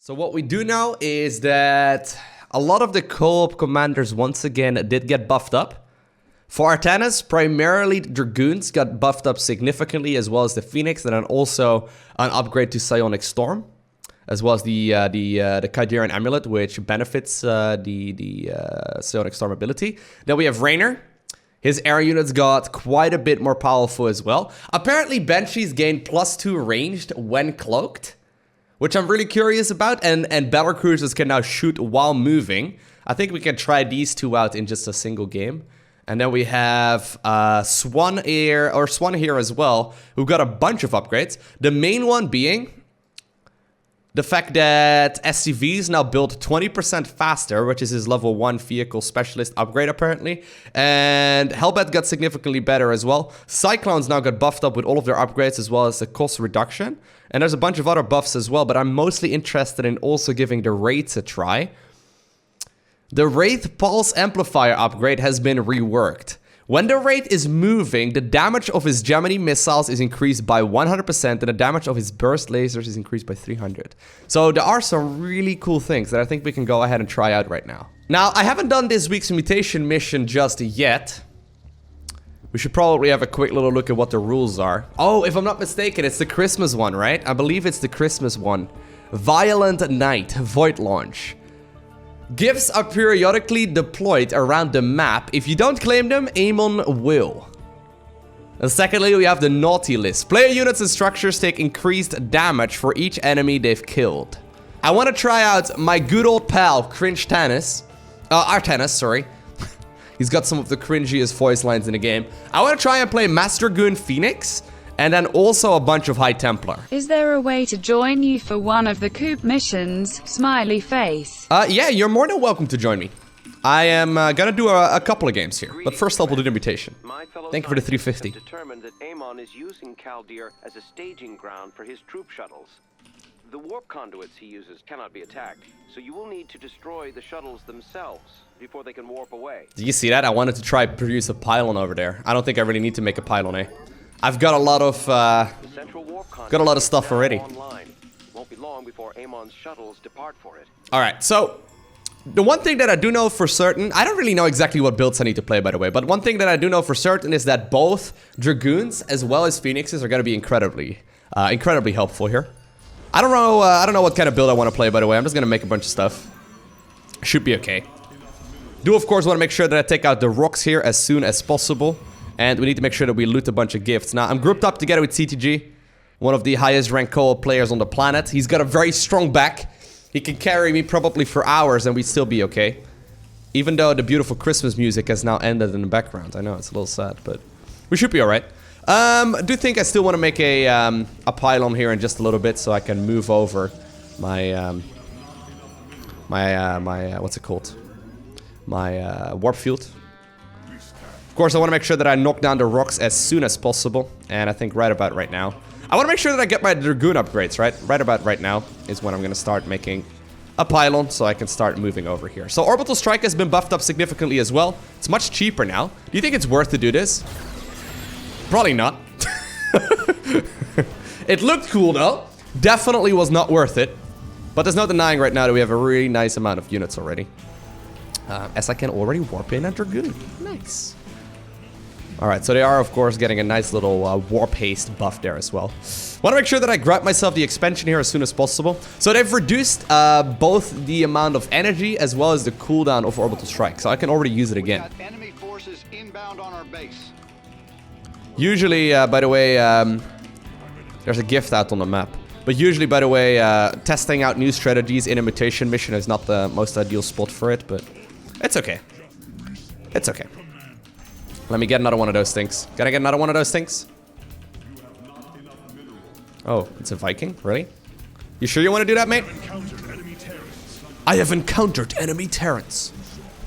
So what we do know is that a lot of the co-op commanders once again did get buffed up. For Artanis, primarily the Dragoons got buffed up significantly, as well as the Phoenix, and then also an upgrade to Psionic Storm, as well as the Sky Terran Amulet, which benefits the Psionic Storm ability. Then we have Raynor. His air units got quite a bit more powerful as well. Apparently, Banshees gain +2 ranged when cloaked, which I'm really curious about, and Battlecruisers can now shoot while moving. I think we can try these two out in just a single game. And then we have Swann here as well, who got a bunch of upgrades. The main one being the fact that SCVs now build 20% faster, which is his level 1 vehicle specialist upgrade apparently. And Hellbat got significantly better as well. Cyclones now got buffed up with all of their upgrades, as well as the cost reduction. And there's a bunch of other buffs as well, but I'm mostly interested in also giving the Wraiths a try. The Wraith Pulse Amplifier upgrade has been reworked. When the Wraith is moving, the damage of his Gemini missiles is increased by 100%, and the damage of his burst lasers is increased by 300. So there are some really cool things that I think we can go ahead and try out right now. Now, I haven't done this week's mutation mission just yet. We should probably have a quick little look at what the rules are. Oh, if I'm not mistaken, it's the Christmas one, right? I believe it's the Christmas one. Violent Night, Void Launch. Gifts are periodically deployed around the map. If you don't claim them, Amon will. And secondly, we have the Naughty List. Player units and structures take increased damage for each enemy they've killed. I want to try out my good old pal, Artanis, sorry. He's got some of the cringiest voice lines in the game. I want to try and play Dragoon and Phoenix, and then also a bunch of High Templar. Is there a way to join you for one of the coup missions? Smiley face. Yeah, you're more than welcome to join me. I am gonna do a couple of games here, but first I'll do the invitation. Thank you for the 350. Determined that Amon is using Kaldir as a staging ground for his troop shuttles. The warp conduits he uses cannot be attacked, so you will need to destroy the shuttles themselves before they can warp away. Do you see that? I wanted to try produce a pylon over there. I don't think I really need to make a pylon, eh? I've got a lot of stuff already. Won't be long before Amon's shuttles depart for it. All right, so the one thing that I do know for certain, I don't really know exactly what builds I need to play, by the way, but one thing that I do know for certain is that both Dragoons as well as Phoenixes are going to be incredibly helpful here. I don't know what kind of build I want to play, by the way. I'm just going to make a bunch of stuff. Should be okay. Do of course want to make sure that I take out the rocks here as soon as possible. And we need to make sure that we loot a bunch of gifts. Now, I'm grouped up together with CTG, one of the highest ranked co-op players on the planet. He's got a very strong back. He can carry me probably for hours and we'd still be okay. Even though the beautiful Christmas music has now ended in the background. I know, it's a little sad, but we should be alright. I do think I still want to make a pylon here in just a little bit so I can move over my, what's it called? My warp field. Of course, I want to make sure that I knock down the rocks as soon as possible, and I think right about right now. I want to make sure that I get my Dragoon upgrades, right? Right about right now is when I'm going to start making a pylon so I can start moving over here. So Orbital Strike has been buffed up significantly as well. It's much cheaper now. Do you think it's worth to do this? Probably not. It looked cool though. Definitely was not worth it. But there's no denying right now that we have a really nice amount of units already. As I can already warp in a Dragoon. Nice. Alright, so they are, of course, getting a nice little warp haste buff there as well. Want to make sure that I grab myself the expansion here as soon as possible. So they've reduced both the amount of energy as well as the cooldown of Orbital Strike. So I can already use it again. We got enemy forces inbound on our base. Usually, by the way, there's a gift out on the map. But usually, by the way, testing out new strategies in a mutation mission is not the most ideal spot for it, but it's okay. It's okay. Let me get another one of those things. Can I get another one of those things? Oh, it's a Viking? Really? You sure you want to do that, mate? I have encountered enemy Terrans.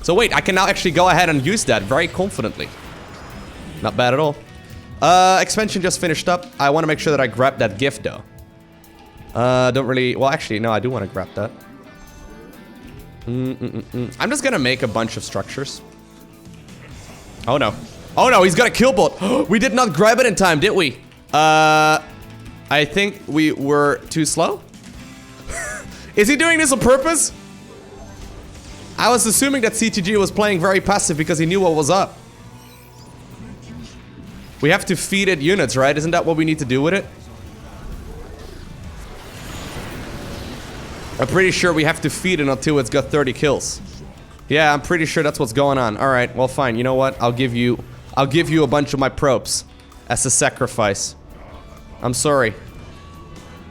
So wait, I can now actually go ahead and use that very confidently. Not bad at all. Expansion just finished up. I want to make sure that I grab that gift, though. Don't really... Well, actually, no, I do want to grab that. I'm just gonna make a bunch of structures. Oh no. Oh no, he's got a kill bot. We did not grab it in time, did we? I think we were too slow. Is he doing this on purpose? I was assuming that CTG was playing very passive because he knew what was up. We have to feed it units, right? Isn't that what we need to do with it? I'm pretty sure we have to feed it until it's got 30 kills. Yeah, I'm pretty sure that's what's going on. All right, well, fine. You know what? I'll give you a bunch of my probes as a sacrifice. I'm sorry.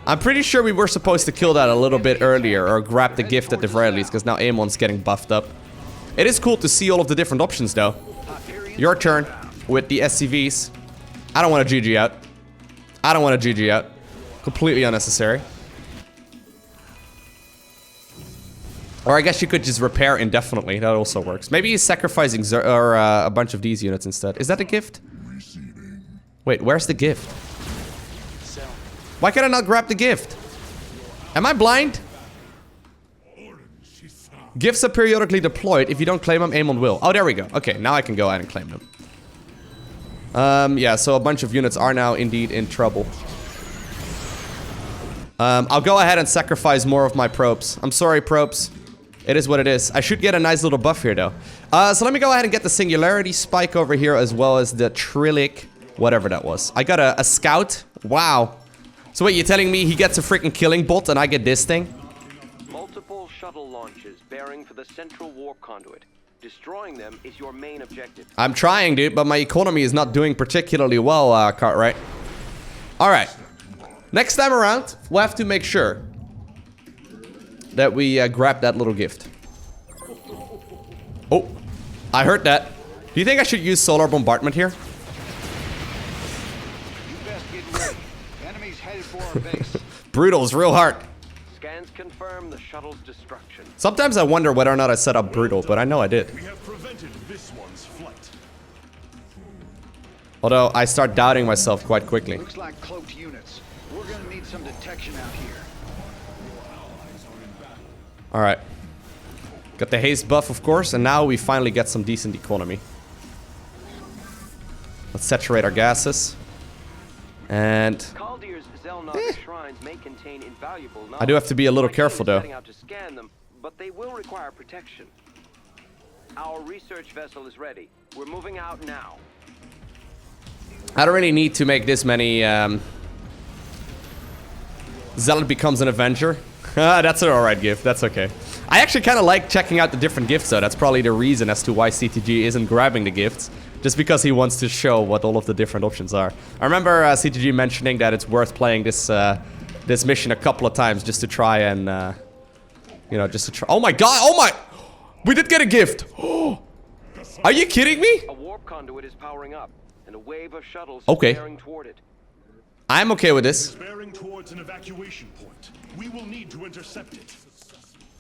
I'm pretty sure we were supposed to kill that a little bit earlier, or grab the gift at the very least, because now Amon's getting buffed up. It is cool to see all of the different options, though. Your turn with the SCVs. I don't want to GG out. I don't want to GG out. Completely unnecessary. Or I guess you could just repair indefinitely. That also works. Maybe he's sacrificing a bunch of these units instead. Is that a gift? Wait, where's the gift? Why can I not grab the gift? Am I blind? Gifts are periodically deployed. If you don't claim them, Amon will. Oh, there we go. Okay, now I can go ahead and claim them. Yeah, so a bunch of units are now indeed in trouble. I'll go ahead and sacrifice more of my probes. I'm sorry, probes. It is what it is. I should get a nice little buff here, though. So let me go ahead and get the Singularity Spike over here, as well as the Trillic, whatever that was. I got a Scout. Wow. So wait, you're telling me he gets a freaking killing bolt and I get this thing? Multiple shuttle launches bearing for the central warp conduit. Destroying them is your main objective. I'm trying, dude, but my economy is not doing particularly well, Cartwright. Alright. Next time around, we'll have to make sure that we grab that little gift. Oh, I heard that. Do you think I should use solar bombardment here? Brutal's real hard. Scans confirm the shuttle's destruction. Sometimes I wonder whether or not I set up brutal, but I know I did. We have prevented this one's flight. Although I start doubting myself quite quickly. Looks like cloaked units. We're gonna need some detection out here. All right. Got the haste buff, of course, and now we finally get some decent economy. Let's saturate our gases. And Shrines may contain invaluable knowledge. I do have to be a little careful, though. Out to scan them, but they will require protection. Our research vessel is ready. We're moving out now. I don't really need to make this many. Zealot becomes an Avenger. That's an alright gift. That's okay. I actually kind of like checking out the different gifts, though. That's probably the reason as to why CTG isn't grabbing the gifts. Just because he wants to show what all of the different options are. I remember CTG mentioning that it's worth playing this this mission a couple of times just to try and, you know, just to try. Oh my god! Oh my! We did get a gift! Are you kidding me? A warp conduit is powering up, and a wave of shuttles okay. bearing toward it. I'm okay with this. Bearing towards an evacuation point. We will need to intercept it.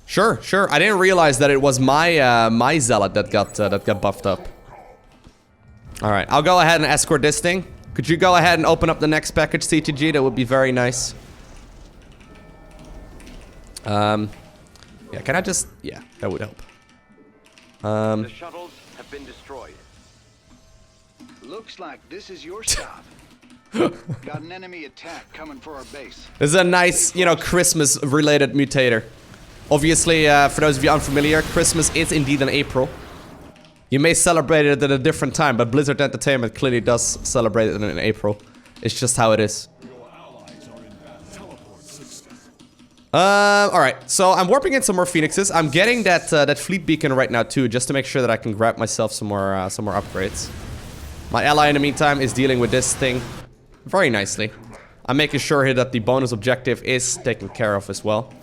Sure, sure. I didn't realize that it was my my Zealot that got buffed up. All right, I'll go ahead and escort this thing. Could you go ahead and open up the next package, CTG? That would be very nice. Yeah, can I just... Yeah, that would help. The shuttles have been destroyed. Looks like this is your stop. Got an enemy attack coming for our base. This is a nice, you know, Christmas-related mutator. Obviously, for those of you unfamiliar, Christmas is indeed in April. You may celebrate it at a different time, but Blizzard Entertainment clearly does celebrate it in April. It's just how it is. Alright, so I'm warping in some more Phoenixes. I'm getting that fleet beacon right now too, just to make sure that I can grab myself some more upgrades. My ally in the meantime is dealing with this thing very nicely. I'm making sure here that the bonus objective is taken care of as well.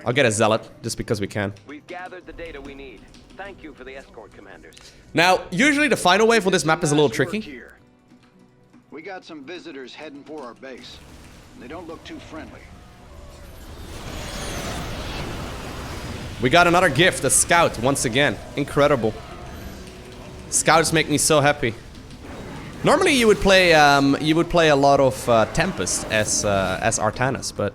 I'll get a Zealot, just because we can. We've gathered the data we need. Thank you for the escort, commanders. Now, usually the final wave on this map is a little tricky. We got some visitors heading for our base. They don't look too friendly. We got another gift, a Scout, once again. Incredible. Scouts make me so happy. Normally you would play a lot of Tempest as Artanis, but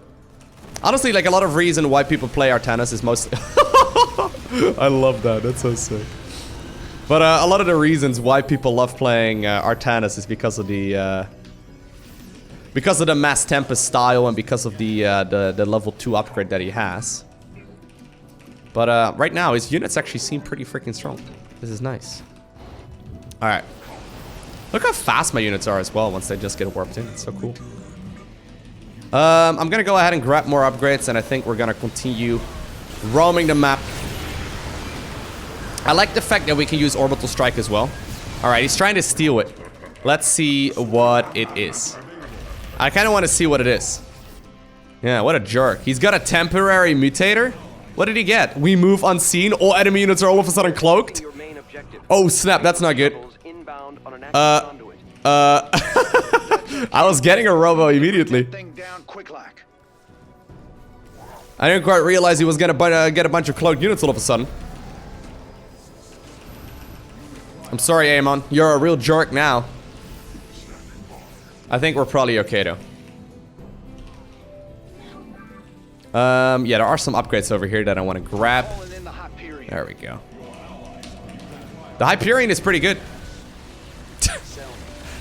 honestly, like, a lot of reason why people play Artanis is mostly... I love that, that's so sick. But a lot of the reasons why people love playing Artanis is because of the Because of the Mass Tempest style and because of the level 2 upgrade that he has. But right now, his units actually seem pretty freaking strong. This is nice. Alright. Look how fast my units are as well once they just get warped in. It's so cool. I'm gonna go ahead and grab more upgrades, and I think we're gonna continue roaming the map. I like the fact that we can use Orbital Strike as well. Alright, he's trying to steal it. Let's see what it is. I kind of want to see what it is. Yeah, what a jerk. He's got a temporary mutator. What did he get? We move unseen. All enemy units are all of a sudden cloaked. Oh snap, that's not good. I was getting a robo immediately. I didn't quite realize he was gonna get a bunch of cloaked units all of a sudden. I'm sorry, Amon. You're a real jerk now. I think we're probably okay though. Yeah, there are some upgrades over here that I want to grab. There we go. The Hyperion is pretty good.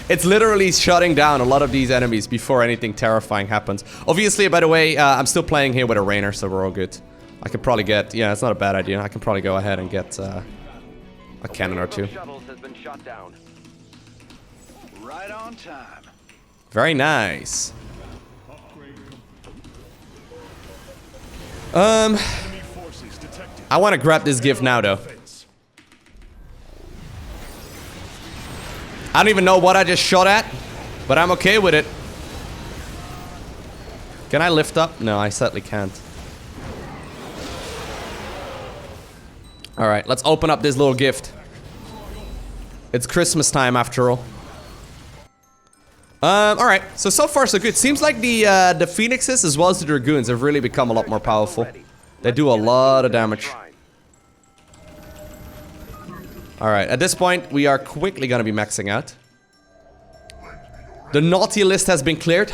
It's literally shutting down a lot of these enemies before anything terrifying happens. Obviously, by the way, I'm still playing here with a Raynor, so we're all good. I could probably get... Yeah, it's not a bad idea. I can probably go ahead and get a cannon or two. Right on time. Very nice. I want to grab this gift now, though. I don't even know what I just shot at, but I'm okay with it. Can I lift up? No, I certainly can't. Alright, let's open up this little gift. It's Christmas time after all. Alright, so far so good. Seems like the Phoenixes as well as the Dragoons have really become a lot more powerful. They do a lot of damage. Alright, at this point, we are quickly gonna be maxing out. The naughty list has been cleared.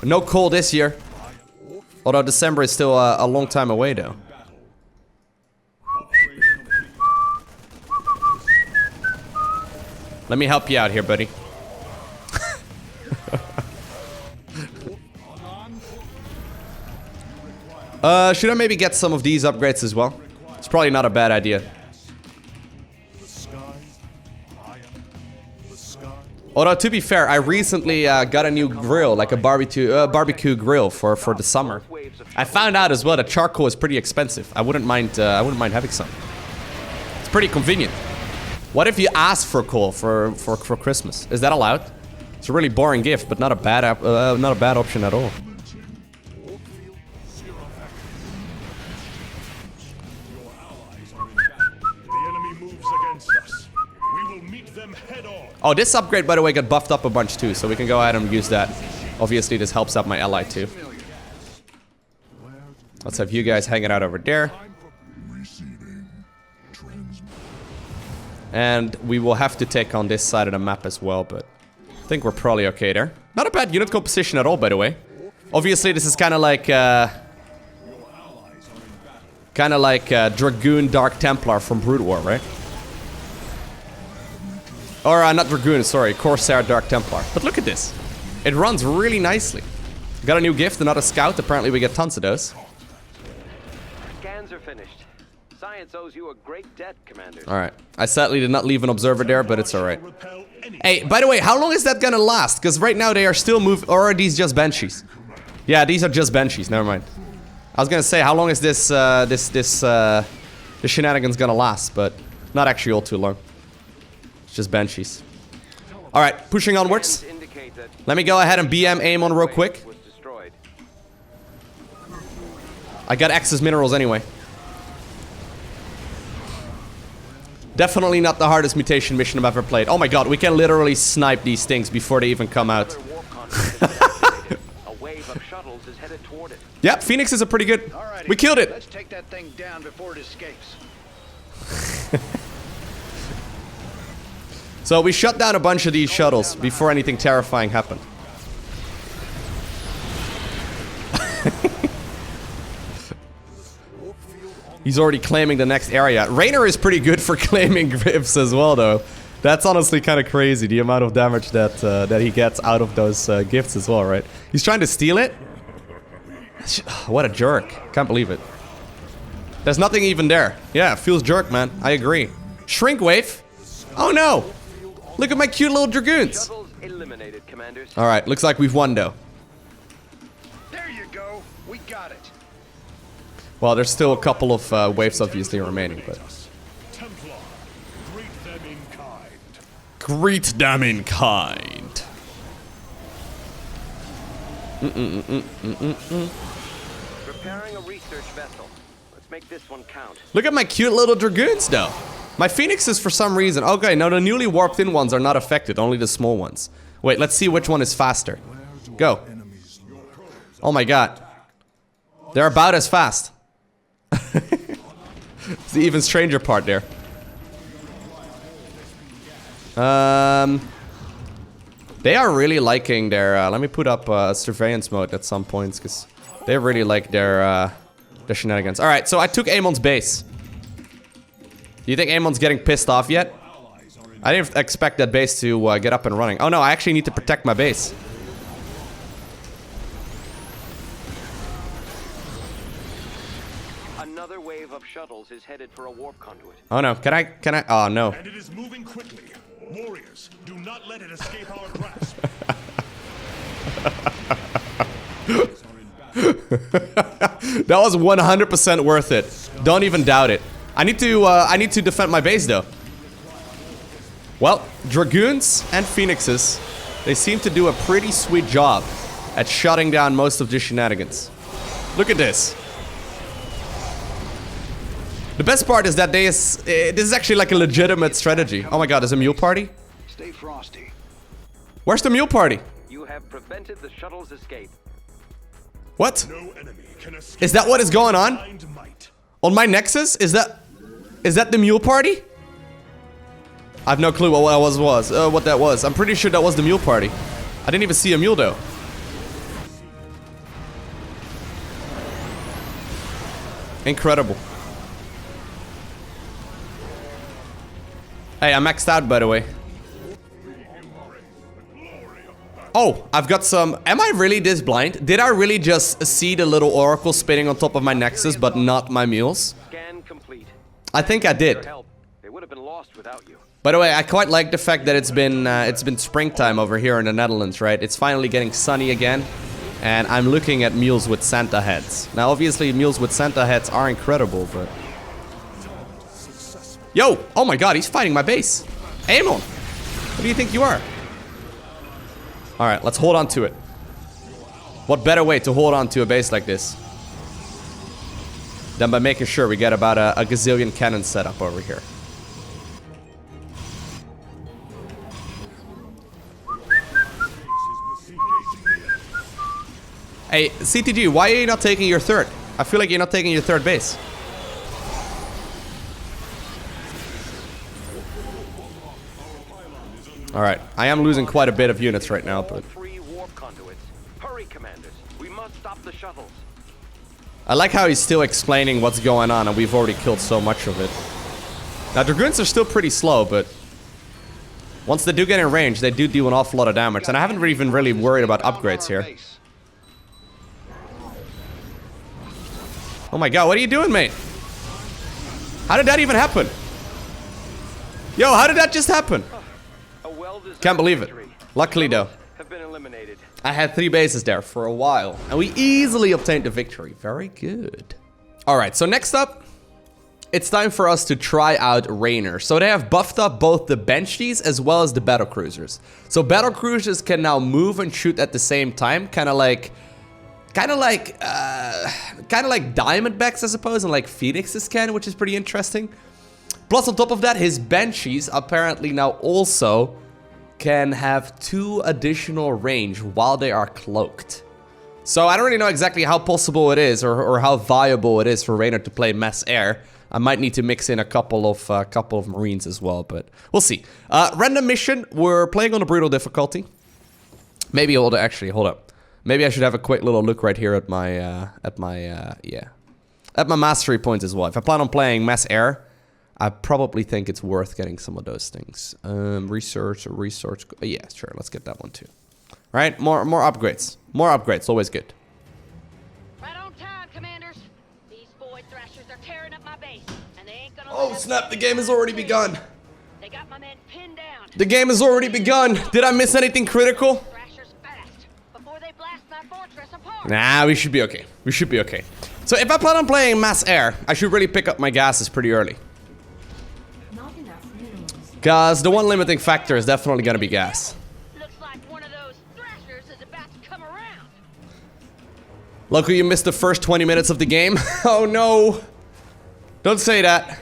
No coal this year. Although December is still a long time away, though. Let me help you out here, buddy. Should I maybe get some of these upgrades as well? It's probably not a bad idea. Although, to be fair, I recently got a new grill, like a barbecue grill for the summer. I found out as well that charcoal is pretty expensive. I wouldn't mind having some. It's pretty convenient. What if you ask for coal for Christmas? Is that allowed? It's a really boring gift, but not a bad option at all. Oh, this upgrade, by the way, got buffed up a bunch too, so we can go ahead and use that. Obviously, this helps out my ally too. Let's have you guys hanging out over there. And we will have to take on this side of the map as well, but I think we're probably okay there. Not a bad unit composition at all, by the way. Obviously, this is kind of like Dragoon Dark Templar from Brood War, right? Or not Dragoon, sorry, Corsair Dark Templar. But look at this. It runs really nicely. Got a new gift, another scout. Apparently we get tons of those. Scans are finished. Science owes you a great debt, Commander. Alright. I sadly did not leave an observer there, but it's alright. Hey, by the way, how long is that gonna last? Because right now they are still moving. Or are these just Banshees? Yeah, these are just Banshees. Never mind. I was gonna say, how long is this shenanigans gonna last? But not actually all too long. It's just Banshees. Alright, pushing onwards. Let me go ahead and BM aim on real quick. I got excess minerals anyway. Definitely not the hardest mutation mission I've ever played. Oh my god, we can literally snipe these things before they even come out. Yep, Phoenix is a pretty good. We killed it. Let's take that thing down before it escapes. So we shut down a bunch of these shuttles before anything terrifying happened. He's already claiming the next area. Raynor is pretty good for claiming grips as well, though. That's honestly kind of crazy, the amount of damage that that he gets out of those gifts as well, right? He's trying to steal it? What a jerk. Can't believe it. There's nothing even there. Yeah, feels jerk, man. I agree. Shrink wave? Oh no! Look at my cute little Dragoons! Shuttles eliminated, commanders. Alright, looks like we've won though. There you go. We got it. Well, there's still a couple of waves obviously remaining, but... Templar, greet them in kind. Greet them in kind. Preparing a research vessel. Let's make this one count. Look at my cute little Dragoons though. My Phoenixes for some reason... Okay, now the newly warped in ones are not affected, only the small ones. Wait, let's see which one is faster. Go. Oh my god. They're about as fast. It's the even stranger part there. They are really liking their... let me put up surveillance mode at some points, because they really like their shenanigans. Alright, so I took Amon's base. Do you think Amon's getting pissed off yet? I didn't expect that base to get up and running. Oh no, I actually need to protect my base. Another wave of shuttles is headed for a warp conduit. Oh no, can I? Oh no. And it is moving quickly. Warriors, do not let it escape our grasp. That was 100% worth it. Don't even doubt it. I need to defend my base though. Well, Dragoons and Phoenixes, they seem to do a pretty sweet job at shutting down most of the shenanigans. Look at this. The best part is that this is actually like a legitimate strategy. Oh my god, there's a mule party? Stay frosty. Where's the mule party? You have prevented the shuttle's escape. What? No enemy can escape. Is that what is going on? Blind might. On my Nexus? Is that the mule party? I have no clue what that was. I'm pretty sure that was the mule party. I didn't even see a mule though. Incredible. Hey, I'm maxed out by the way. Oh, I've got some... Am I really this blind? Did I really just see the little oracle spinning on top of my Nexus, but not my mules? Scan complete. I think I Your did. help. They would have been lost without you. By the way, I quite like the fact that it's been springtime over here in the Netherlands, right? It's finally getting sunny again, and I'm looking at mules with Santa heads. Now, obviously, mules with Santa heads are incredible, but... Yo! Oh my god, he's fighting my base! Amon! What do you think you are? Alright, let's hold on to it. What better way to hold on to a base like this than by making sure we get about a gazillion cannons set up over here. Hey, CTG, why are you not taking your third? I feel like you're not taking your third base. Alright, I am losing quite a bit of units right now, but... Three warp conduits. Hurry, commanders. We must stop the shuttles. I like how he's still explaining what's going on, and we've already killed so much of it. Now, Dragoons are still pretty slow, but... once they do get in range, they do an awful lot of damage, and I haven't even really worried about upgrades here. Oh my god, what are you doing, mate? How did that even happen? Yo, how did that just happen? Can't believe it. Luckily, though, Have been eliminated. I had 3 bases there for a while, and we easily obtained the victory. Very good. Alright, so next up, it's time for us to try out Raynor. So they have buffed up both the Banshees as well as the Battlecruisers. So Battlecruisers can now move and shoot at the same time, kind of like Diamondbacks, I suppose, and like Phoenixes can, which is pretty interesting. Plus, on top of that, his Banshees apparently now also can have 2 additional range while they are cloaked. So I don't really know exactly how possible it is or how viable it is for Raynor to play mass air. I might need to mix in a couple of Marines as well, but we'll see. Random mission, we're playing on a brutal difficulty. Maybe hold up. Maybe I should have a quick little look right here at my mastery points as well. If I plan on playing mass air, I probably think it's worth getting some of those things. Research or resource. Yeah, sure. Let's get that one too. Right? More upgrades. More upgrades. Always good. Right on time, commanders. These void thrashers are tearing up my base, and they ain't gonna. Oh snap! The game has already begun. They got my men pinned down. The game has already begun. Did I miss anything critical? Thrashers fast before they blast my fortress apart. Nah, we should be okay. We should be okay. So if I plan on playing mass air, I should really pick up my gases pretty early. Because the one limiting factor is definitely gonna be gas. Looks like one of those thrashers is about to come around. Lowko, you missed the first 20 minutes of the game. Oh no. Don't say that.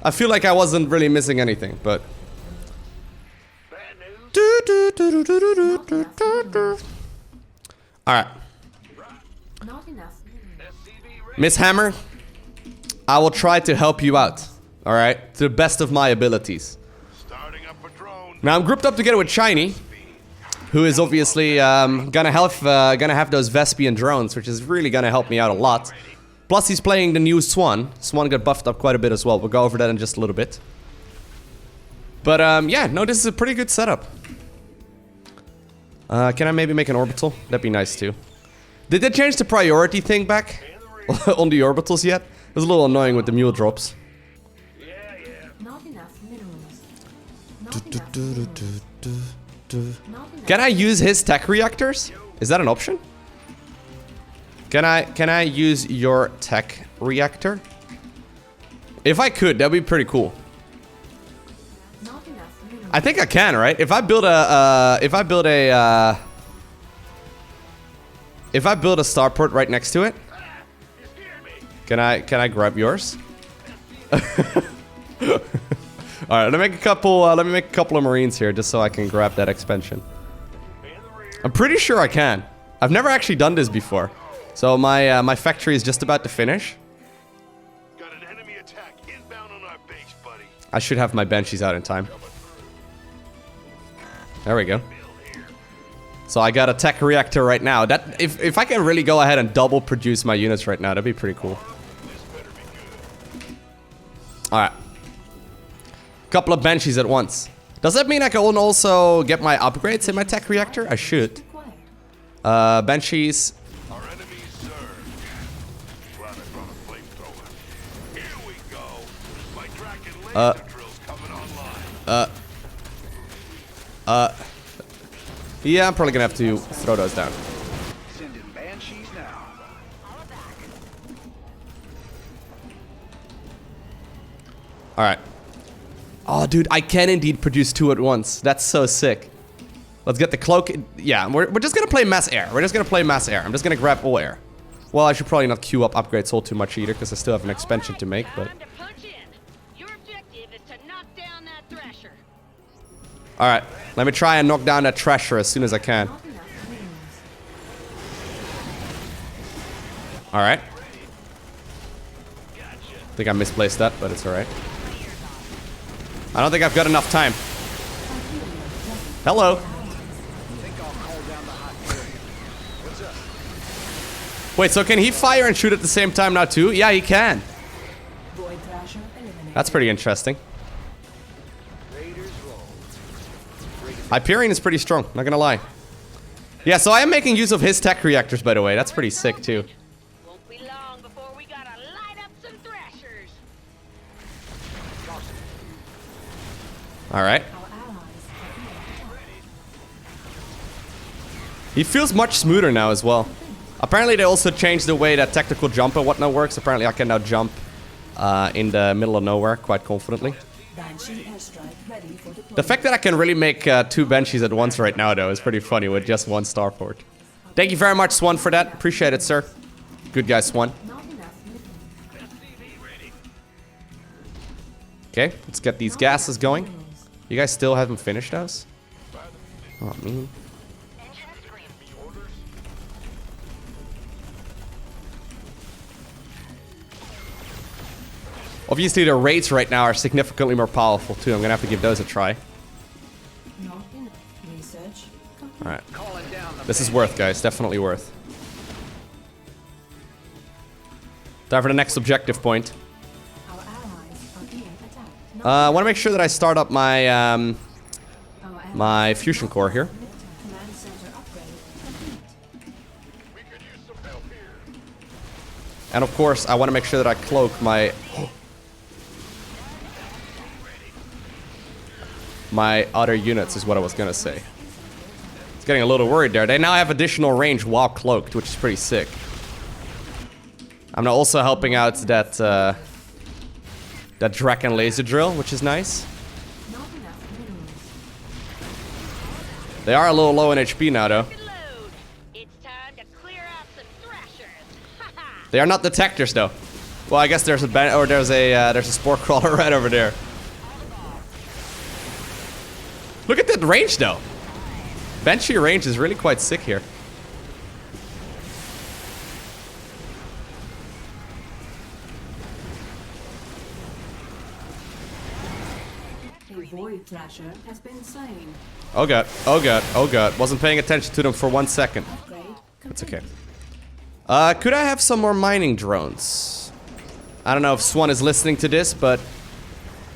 I feel like I wasn't really missing anything, but... Alright. Miss Hammer, I will try to help you out. Alright? To the best of my abilities. Now I'm grouped up together with Shiny, who is obviously gonna have those Vespian drones, which is really gonna help me out a lot. Plus he's playing the new Swann. Swann got buffed up quite a bit as well. We'll go over that in just a little bit. But yeah, no, this is a pretty good setup. Can I maybe make an orbital? That'd be nice too. Did they change the priority thing back on the orbitals yet? It was a little annoying with the mule drops. Can I use his tech reactors? Is that an option? Can I use your tech reactor? If I could, that'd be pretty cool. I think I can, right? If I build a starport right next to it, can I grab yours? All right, let me make a couple of Marines here just so I can grab that expansion. I'm pretty sure I can. I've never actually done this before, so my factory is just about to finish. Got an enemy attack inbound on our base, buddy. I should have my Banshees out in time. There we go. So I got a tech reactor right now. That if I can really go ahead and double produce my units right now, that'd be pretty cool. All right. Couple of Banshees at once. Does that mean I can also get my upgrades in my tech reactor? I should. Banshees. Our enemies surge. Glad I brought a flamethrower. Here we go. My Dragon laser drill's coming online. Yeah, I'm probably gonna have to throw those down. Sending Banshees now. All right. Oh, dude, I can indeed produce two at once. That's so sick. Let's get the cloak. Yeah, we're just gonna play mass air. We're just gonna play mass air. I'm just gonna grab all air. Well, I should probably not queue up upgrades all too much either, because I still have an expansion to make, but... Time to punch in. Your objective is to knock down that thrasher. Alright, let me try and knock down that Thrasher as soon as I can. Alright. I think I misplaced that, but it's alright. I don't think I've got enough time. Hello. Wait, so can he fire and shoot at the same time now too? Yeah, he can. That's pretty interesting. Hyperion is pretty strong, not gonna lie. Yeah, so I am making use of his tech reactors, by the way. That's pretty sick too. Won't be long before we gotta light up some thrashers. Alright. He feels much smoother now as well. Apparently they also changed the way that tactical jump and whatnot works. Apparently I can now jump in the middle of nowhere quite confidently. The fact that I can really make two Banshees at once right now, though, is pretty funny with just one starport. Thank you very much, Swann, for that. Appreciate it, sir. Good guy, Swann. Okay, let's get these gases going. You guys still haven't finished those? Oh, man. Obviously, the Wraiths right now are significantly more powerful, too. I'm gonna have to give those a try. Alright. This is worth, guys. Definitely worth. Time for the next objective point. I want to make sure that I start up my my fusion core here. And of course, I want to make sure that I cloak my my other units is what I was gonna say. It's getting a little worried there. They now have additional range while cloaked, which is pretty sick. I'm now also helping out that that Dragon laser drill, which is nice. They are a little low in HP now, though. It's time to clear out some thrashers. They are not detectors, though. Well, I guess there's a there's a spore crawler right over there. Look at that range, though. Banshee range is really quite sick here. A void thrasher has been slain. Oh god, oh god, oh god. Wasn't paying attention to them for 1 second. Upgrade That's complete. okay. Could I have some more mining drones? I don't know if Swann is listening to this, but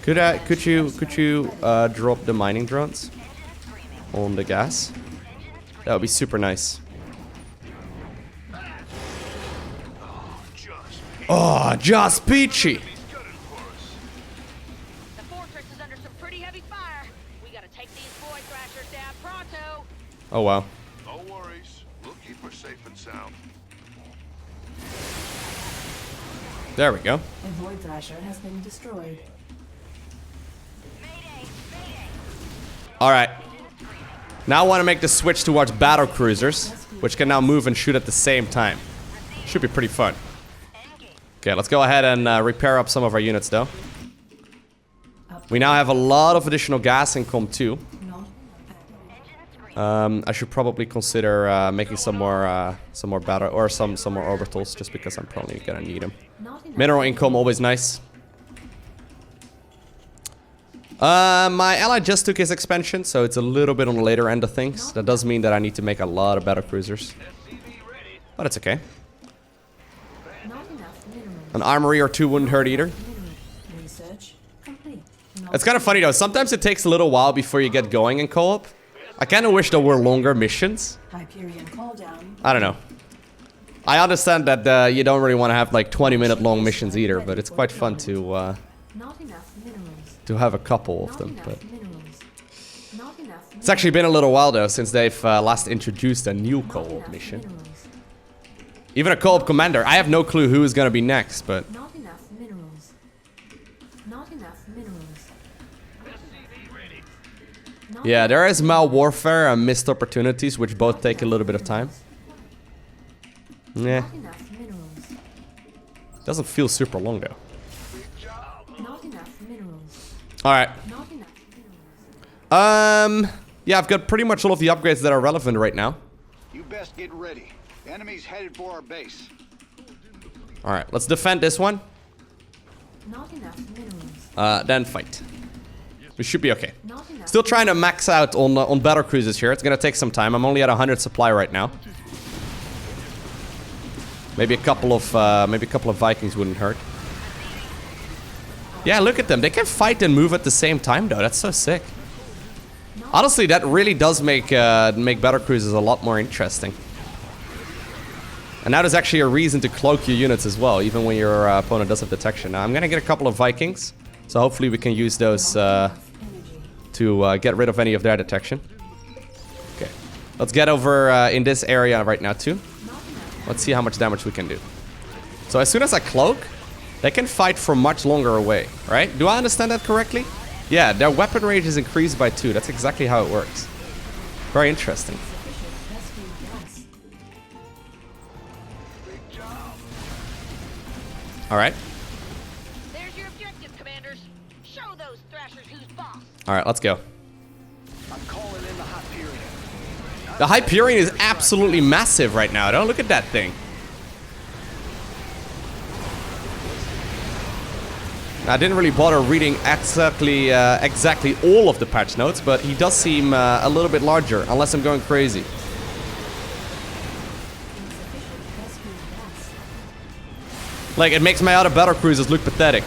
could you drop the mining drones on the gas? That would be super nice. Oh, just peachy. The fortress is under some pretty heavy fire. We gotta take these void thrashers down pronto. Oh wow. No worries. We'll keep her safe and sound. There we go. A void thrasher has been destroyed. All right. Now I want to make the switch towards Battlecruisers, which can now move and shoot at the same time. Should be pretty fun. Okay, let's go ahead and repair up some of our units, though. We now have a lot of additional gas in Com 2. I should probably consider making some more battle or some more orbitals, just because I'm probably gonna need them. Mineral income always nice. My ally just took his expansion, so it's a little bit on the later end of things. That does mean that I need to make a lot of Battlecruisers, but it's okay. An armory or two wouldn't hurt either. Research complete. It's kind of funny though. Sometimes it takes a little while before you get going in co-op. I kind of wish there were longer missions. Hyperion call down. I don't know. I understand that you don't really want to have like 20-minute long missions either, but it's quite fun to Not enough minerals. have a couple of Not them. enough But minerals. Not enough. it's actually been a little while though since they've last introduced a new co-op mission. Minerals. Even a co-op commander. I have no clue who is gonna be next, but Not enough minerals. Not enough minerals. Not yeah, there is mal warfare and missed opportunities, which both take a little bit of time. Yeah, Not enough minerals. doesn't feel super long though. Not enough minerals. All right. Not enough minerals. Yeah, I've got pretty much all of the upgrades that are relevant right now. You best get ready. The enemy's headed for our base. All right, let's defend this one. Not enough minerals. Then fight. We should be okay. Not enough. Still trying to max out on Battlecruisers here. It's gonna take some time. I'm only at 100 supply right now. Maybe a couple of Vikings wouldn't hurt. Yeah, look at them. They can fight and move at the same time, though. That's so sick. Honestly, that really does make Battlecruisers a lot more interesting. And now there's actually a reason to cloak your units as well, even when your opponent does have detection. Now I'm gonna get a couple of Vikings, so hopefully we can use those to get rid of any of their detection. Okay, let's get over in this area right now too. Let's see how much damage we can do. So as soon as I cloak, they can fight from much longer away, right? Do I understand that correctly? Yeah, their weapon range is increased by 2. That's exactly how it works. Very interesting. All right. There's your objective, commanders. Show those thrashers who's boss. All right, let's go. I'm calling in the Hyperion. The Hyperion is absolutely massive right now. Don't look at that thing. I didn't really bother reading exactly all of the patch notes, but he does seem a little bit larger, unless I'm going crazy. Like, it makes my other Battlecruisers look pathetic.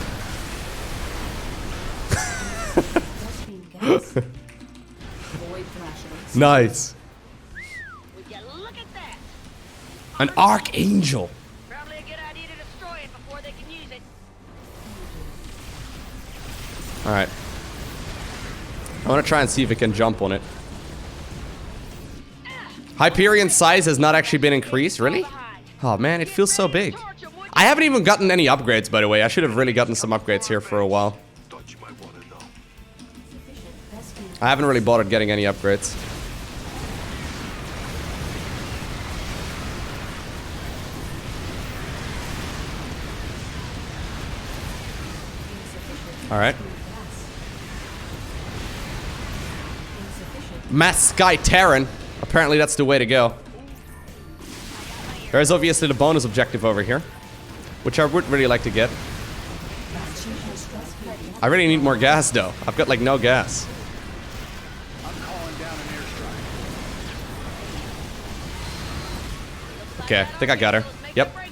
Void Thrasher. Nice. Would you look at that? An Archangel. Probably a good idea to destroy it before they can use it. Alright. I want to try and see if it can jump on it. Hyperion size has not actually been increased, really? Oh man, it feels so big. I haven't even gotten any upgrades, by the way. I should have really gotten some upgrades here for a while. Thought you might want to know. I haven't really bothered getting any upgrades. Alright. Mass Sky Terran. Apparently that's the way to go. There's obviously the bonus objective over here, which I would really like to get. I really need more gas though. I've got like no gas. I'm calling down an airstrike. Okay, I think I got her. Yep. I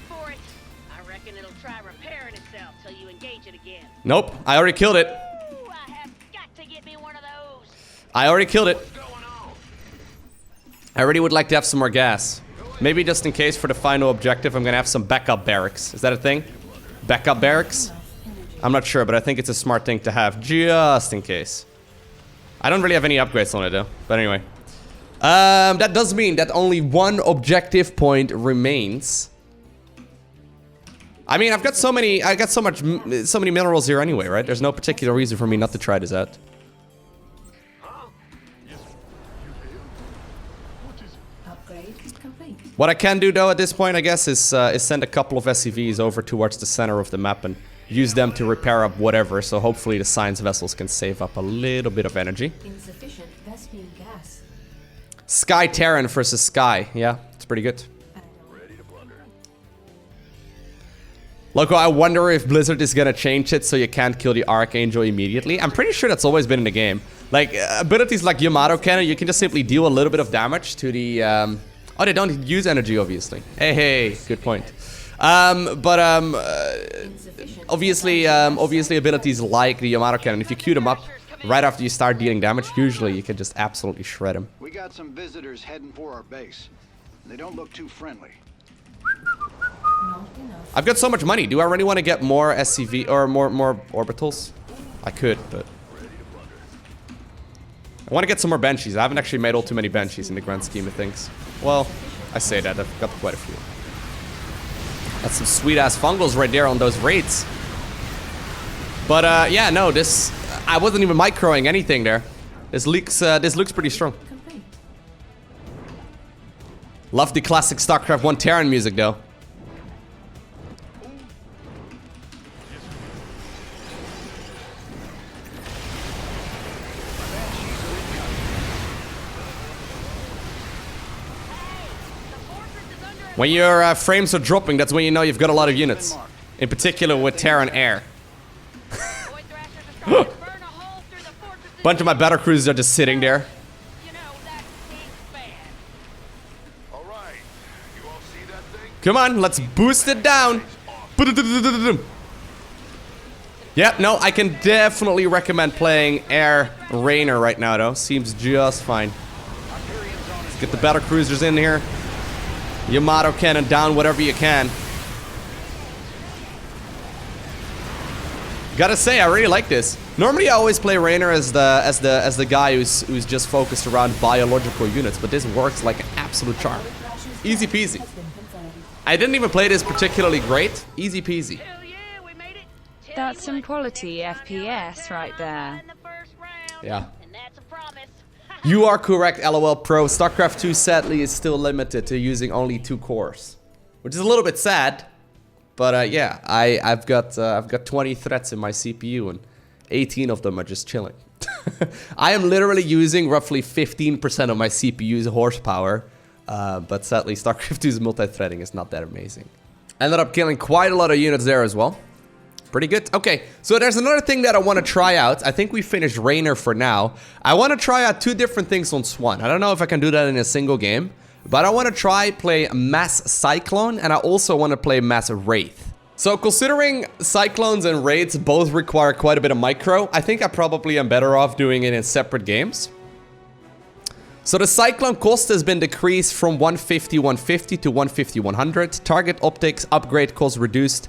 reckon it'll try repairing itself till you engage it again. Nope, I already killed it. Ooh, I have got to get me one of those. I already killed it. I really would like to have some more gas. Maybe just in case for the final objective, I'm gonna have some backup barracks. Is that a thing? Backup barracks? I'm not sure, but I think it's a smart thing to have just in case. I don't really have any upgrades on it though. But anyway. That does mean that only one objective point remains. I mean, I got so many minerals here anyway, right? There's no particular reason for me not to try this out. Upgrade complete. What I can do though at this point, I guess, is send a couple of SCVs over towards the center of the map and use them to repair up whatever. So hopefully the science vessels can save up a little bit of energy. Insufficient Vespene gas. Sky Terran versus Sky. Yeah, it's pretty good. Lowko, I wonder if Blizzard is gonna change it so you can't kill the Archangel immediately. I'm pretty sure that's always been in the game. Like, abilities like Yamato Cannon, you can just simply deal a little bit of damage to the... Oh, they don't use energy, obviously. Hey, good point. Obviously abilities like the Yamato Cannon, if you queue them up right after you start dealing damage, usually you can just absolutely shred them. We got some visitors heading for our base. They don't look too friendly. Not enough. I've got so much money. Do I really want to get more SCV or more orbitals? I could, but I want to get some more Banshees. I haven't actually made all too many Banshees in the grand scheme of things. Well, I say that. I've got quite a few. That's some sweet-ass fungals right there on those Wraiths. But, yeah, no, this... I wasn't even microing anything there. This looks pretty strong. Complete. Love the classic StarCraft 1 Terran music, though. When your frames are dropping, that's when you know you've got a lot of units. In particular with Terran Air. Bunch of my Battlecruisers are just sitting there. Alright, you all see that thing? Come on, let's boost it down. Yep, no, I can definitely recommend playing Air Raynor right now, though. Seems just fine. Let's get the Battlecruisers in here. Yamato Cannon down whatever you can. Gotta say, I really like this. Normally, I always play Raynor as the guy who's just focused around biological units, but this works like an absolute charm. Easy peasy. I didn't even play this particularly great. Easy peasy. That's some quality FPS right there. Yeah. You are correct, LOL Pro. StarCraft 2 sadly is still limited to using only 2 cores, which is a little bit sad. But yeah, I've got 20 threads in my CPU and 18 of them are just chilling. I am literally using roughly 15% of my CPU's horsepower, but sadly StarCraft 2's multi-threading is not that amazing. Ended up killing quite a lot of units there as well. Pretty good. Okay, so there's another thing that I want to try out. I think we finished Raynor for now. I want to try out 2 different things on Swann. I don't know if I can do that in a single game, but I want to play Mass Cyclone, and I also want to play Mass Wraith. So considering Cyclones and Wraiths both require quite a bit of micro, I think I probably am better off doing it in separate games. So the Cyclone cost has been decreased from 150 to 150 Target optics upgrade cost reduced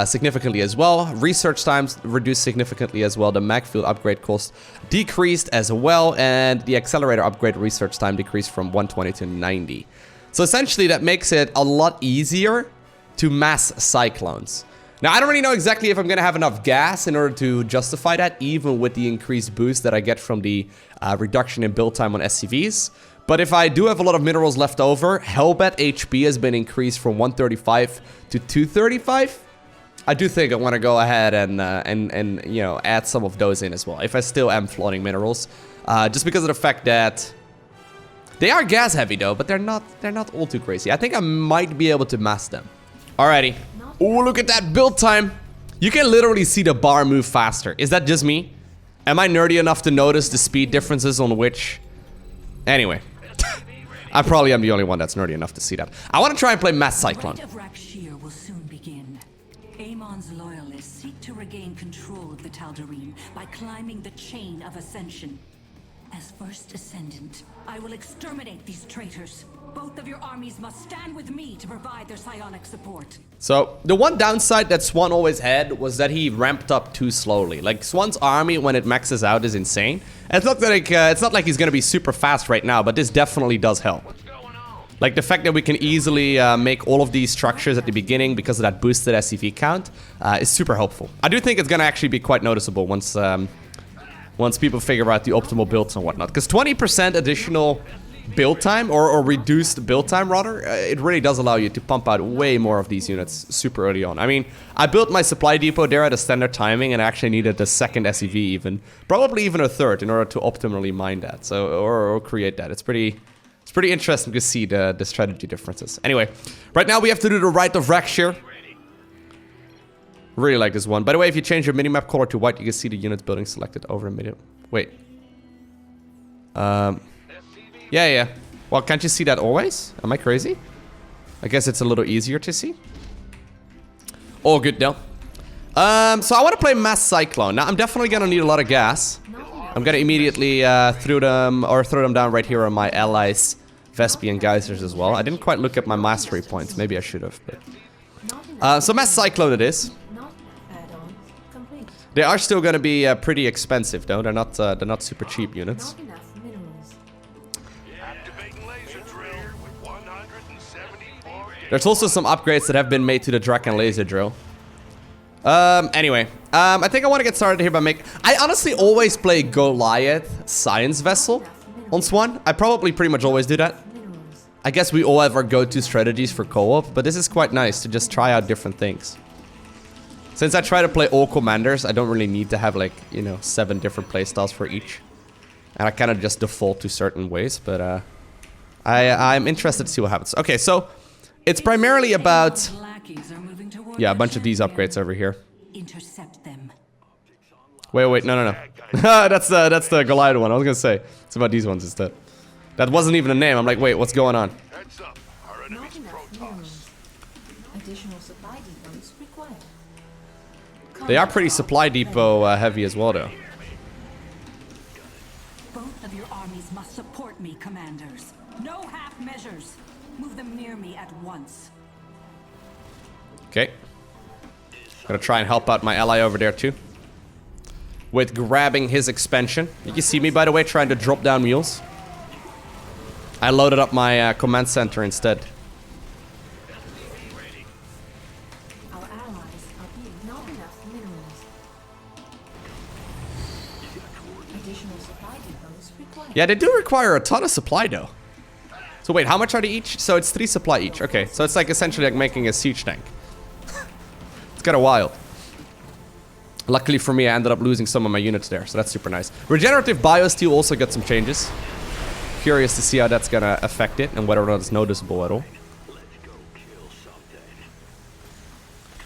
significantly as well. Research times reduced significantly as well. The mag field upgrade cost decreased as well. And the accelerator upgrade research time decreased from 120 to 90. So essentially that makes it a lot easier to mass Cyclones. Now, I don't really know exactly if I'm going to have enough gas in order to justify that, even with the increased boost that I get from the reduction in build time on SCVs. But if I do have a lot of minerals left over, Hellbat HP has been increased from 135 to 235. I do think I want to go ahead and you know, add some of those in as well, if I still am flooding minerals. Just because of the fact that they are gas heavy though, but they're not all too crazy. I think I might be able to mass them. Alrighty. Oh, look at that build time. You can literally see the bar move faster. Is that just me? Am I nerdy enough to notice the speed differences on which... Anyway. I probably am the only one that's nerdy enough to see that. I want to try and play Mass Cyclone. The Rite of Rakshir will soon begin. Amon's loyalists seek to regain control of the Tal'Darim by climbing the chain of ascension. As first ascendant, I will exterminate these traitors. Both of your armies must stand with me to provide their psionic support. So, the one downside that Swann always had was that he ramped up too slowly. Like, Swann's army, when it maxes out, is insane. And it's not like he's gonna be super fast right now, but this definitely does help. Like, the fact that we can easily make all of these structures at the beginning because of that boosted SCV count is super helpful. I do think it's gonna actually be quite noticeable once people figure out the optimal builds and whatnot. Because 20% additional build time, or reduced build time rather, it really does allow you to pump out way more of these units super early on. I mean, I built my supply depot there at a standard timing and I actually needed the second SCV even, probably even a third in order to optimally mine that, so or create that. It's pretty interesting to see the strategy differences. Anyway, right now we have to do the Rite of Rakshir. Really like this one. By the way, if you change your minimap color to white, you can see the units building selected over a minute. Wait. Yeah. Well, can't you see that always? Am I crazy? I guess it's a little easier to see. All good now. So I want to play Mass Cyclone. Now, I'm definitely going to need a lot of gas. I'm going to immediately throw them down right here on my allies, Vespian Geysers as well. I didn't quite look at my mastery points. Maybe I should have. But. So Mass Cyclone it is. They are still going to be pretty expensive though. They're not super cheap units. There's also some upgrades that have been made to the Dragon laser drill. Anyway, I think I want to get started here by I honestly always play Goliath Science Vessel on Swann. I probably pretty much always do that. I guess we all have our go-to strategies for co-op, but this is quite nice to just try out different things. Since I try to play all commanders, I don't really need to have like, you know, 7 different playstyles for each. And I kind of just default to certain ways, but I'm interested to see what happens. Okay, so it's primarily about... Yeah, a bunch of these upgrades over here. Intercept them. Wait, no. that's the Goliath one. I was gonna say it's about these ones instead. That wasn't even a name. I'm like, wait, what's going on? Additional supply depots required. They are pretty supply depot heavy as well, though. Both of your armies must support me, commanders. No half measures. Move them near me at once. Okay. Gonna try and help out my ally over there too. With grabbing his expansion. You can see me, by the way, trying to drop down mules. I loaded up my command center instead. Our allies are being not enough minerals. Additional supply depots required. Yeah, they do require a ton of supply though. So wait, how much are they each? So it's 3 supply each. Okay, so it's like essentially like making a siege tank. It's kind of wild. Luckily for me, I ended up losing some of my units there, so that's super nice. Regenerative biosteel also got some changes. Curious to see how that's gonna affect it and whether or not it's noticeable at all.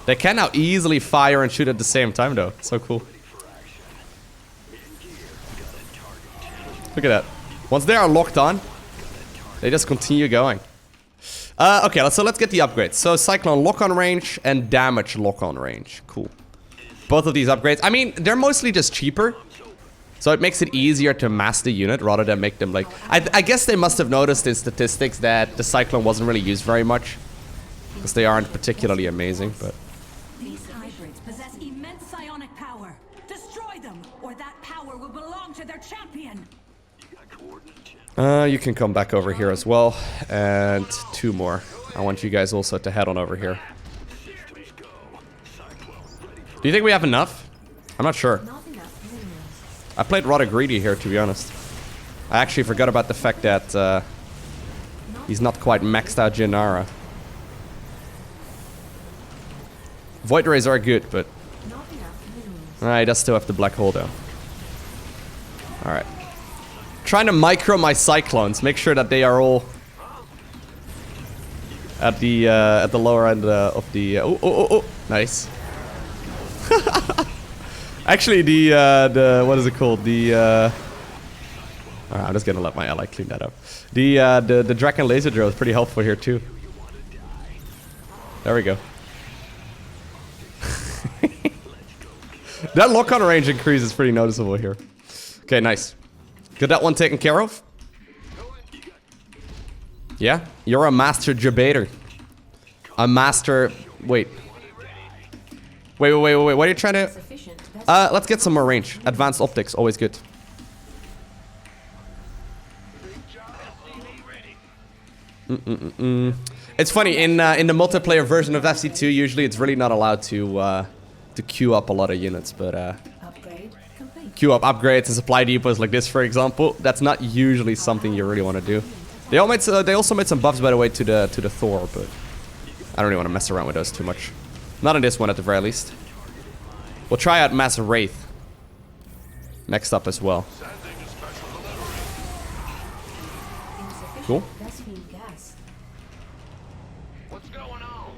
They can now easily fire and shoot at the same time though. So cool. Look at that. Once they are locked on, they just continue going. Okay, so let's get the upgrades. So Cyclone lock-on range and damage lock-on range. Cool. Both of these upgrades. I mean, they're mostly just cheaper. So it makes it easier to mass the unit rather than make them like... I guess they must have noticed in statistics that the Cyclone wasn't really used very much. Because they aren't particularly amazing, but... These hybrids possess immense psionic power. Destroy them, or that power will belong to their champion. You can come back over here as well. And 2 more. I want you guys also to head on over here. Do you think we have enough? I'm not sure. I played rather greedy here, to be honest. I actually forgot about the fact that he's not quite maxed out Janara. Void Rays are good, but... he does still have the black hole though. Alright. Trying to micro my Cyclones, make sure that they are all at the lower end of the... oh, nice. Actually, the what is it called? Alright, I'm just gonna let my ally clean that up. The Dragon laser drill is pretty helpful here too. There we go. That lock-on range increase is pretty noticeable here. Okay, nice. Got that one taken care of? Yeah? You're a master debater. A master... Wait. Wait. What are you trying to... let's get some more range. Advanced optics, always good. It's funny, in the multiplayer version of FC2, usually it's really not allowed to queue up a lot of units, but queue up upgrades and supply depots like this, for example. That's not usually something you really want to do. They also made some buffs, by the way, to the Thor, but I don't really want to mess around with those too much. Not in this one, at the very least. We'll try out Mass Wraith next up as well. Cool. What's going on?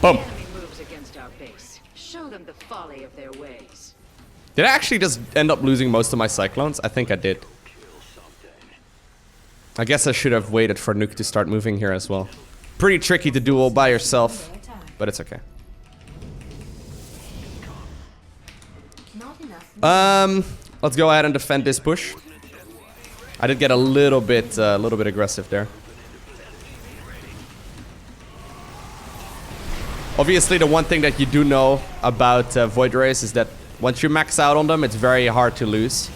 Boom. Moves against our base. Show them the folly of their ways. Did I actually just end up losing most of my Cyclones? I think I did. I guess I should have waited for Nuke to start moving here as well. Pretty tricky to do all by yourself, but it's okay. Let's go ahead and defend this push. I did get a little bit aggressive there. Obviously, the one thing that you do know about Void Rays is that once you max out on them, it's very hard to lose.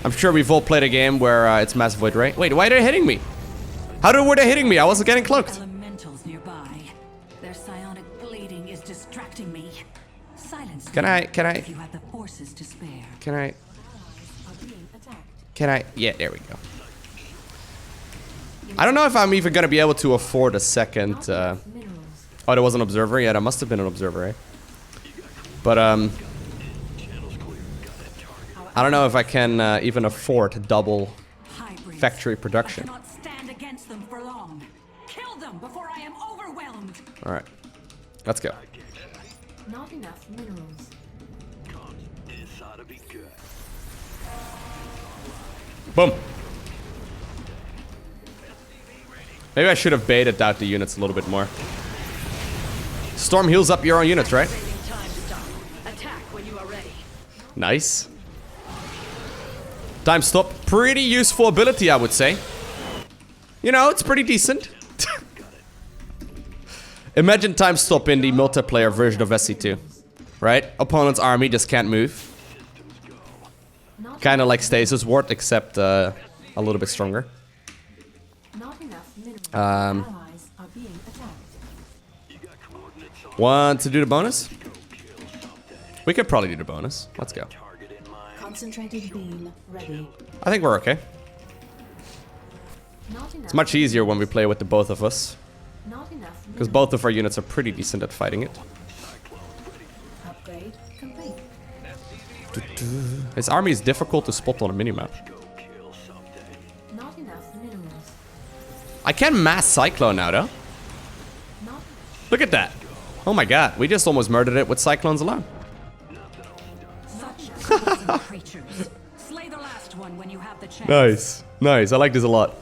I'm sure we've all played a game where it's Mass Void Ray. Wait, why are they hitting me? How were they hitting me? I wasn't getting cloaked. Elementals nearby. Their psionic bleeding is distracting me. Silence. Can I? If you have the forces to spare. Can I? Yeah, there we go. I don't know if I'm even gonna be able to afford a second. Oh, there was an observer. Yeah, there must have been an observer, eh? But I don't know if I can even afford double factory production. I cannot stand against them for long. Kill them before I am overwhelmed. All right, let's go. Not enough minerals. Boom. Maybe I should have baited out the units a little bit more. Storm heals up your own units, right? Attack when you are ready. Nice. Time stop. Pretty useful ability, I would say. You know, it's pretty decent. Imagine time stop in the multiplayer version of SC2. Right? Opponent's army just can't move. Kind of like Stasis Ward, except a little bit stronger. Not enough minerals. Allies are being attacked. Want to do the bonus? We could probably do the bonus. Let's go. Concentrated beam ready. I think we're okay. Not enough. It's much easier when we play with the both of us. Not enough. Because both of our units are pretty decent at fighting it. Upgrade complete. His army is difficult to spot on a minimap. Not enough minerals. I can mass Cyclone now, though. Not Look at that. Oh my god, we just almost murdered it with Cyclones alone. Such creatures. Slay the last one when you have Nice. Nice. I like this a lot.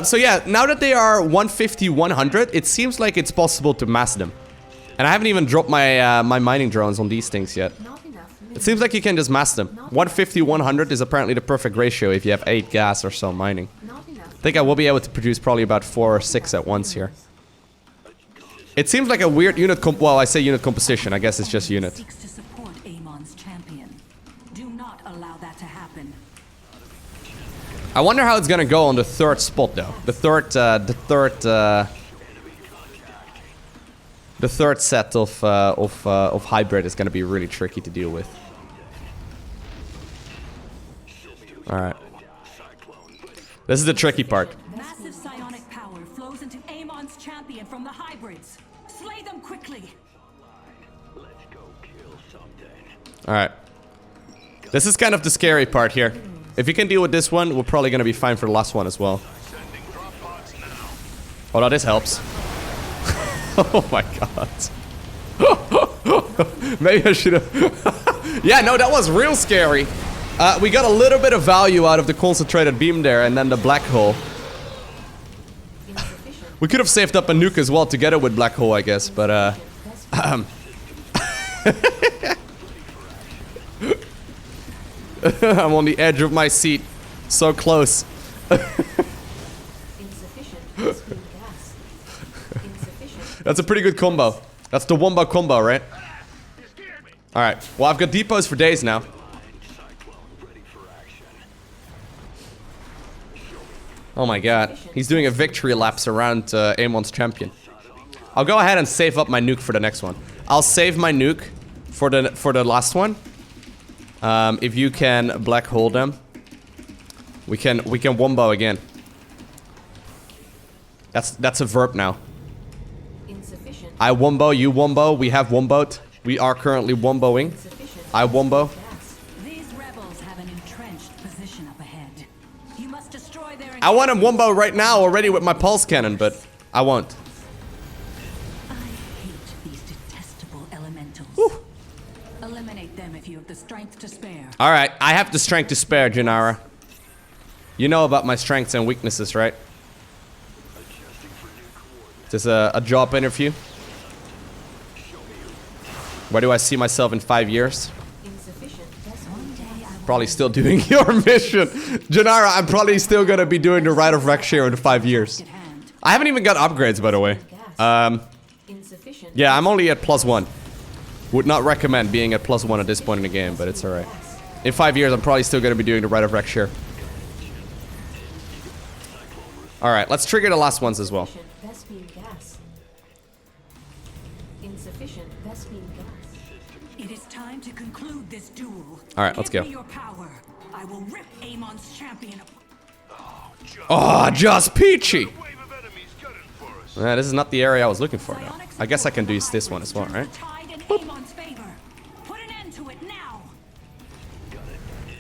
So yeah, now that they are 150, 100, it seems like it's possible to mass them. And I haven't even dropped my my mining drones on these things yet. It seems like you can just mass them. 150, 100 is apparently the perfect ratio if you have 8 gas or so mining. I think I will be able to produce probably about 4 or 6 at once here. It seems like a weird unit well, I say unit composition. I guess it's just unit. Seeks to support Amon's champion. Do not allow that to happen. I wonder how it's gonna go on the 3rd spot though. The third set of hybrid is gonna be really tricky to deal with. All right. This is the tricky part. Massive psionic power flows into Amon's champion from the hybrids. Slay them quickly. All right. This is kind of the scary part here. If you can deal with this one, we're probably gonna be fine for the last one as well. Oh no, this helps. Oh my god. Maybe I should have... Yeah, no, that was real scary. We got a little bit of value out of the concentrated beam there and then the black hole. We could have saved up a nuke as well together with black hole, I guess, but I'm on the edge of my seat. So close. That's a pretty good combo. That's the wombo combo, right? Alright. Well, I've got depots for days now. Oh my god. He's doing a victory lapse around Amon's champion. I'll go ahead and save up my nuke for the next one. I'll save my nuke for the last one. If you can black hole them, we can wombo again. That's a verb now. I wombo, you wombo, we have womboed. We are currently womboing. I wombo. These rebels have an entrenched position up ahead. You must destroy their... I want to wombo right now already with my pulse cannon, but I won't. I hate these detestable elementals. Woo. Eliminate them if you have the strength to spare. Alright, I have the strength to spare, Janara. You know about my strengths and weaknesses, right? This is a job interview. Where do I see myself in 5 years? Probably still doing your mission. Janara, I'm probably still gonna be doing the Rite of Rec share in 5 years. I haven't even got upgrades, by the way. Yeah, I'm only at +1. Would not recommend being at +1 at this point in the game, but it's alright. In 5 years, I'm probably still gonna be doing the Rite of Rec share. Alright, let's trigger the last ones as well. It is time to conclude this duel. Alright, let's go. Give me your power. I will rip Amon's champion. Oh, just peachy! Yeah, this is not the area I was looking for, though. I guess I can do this one as well, right?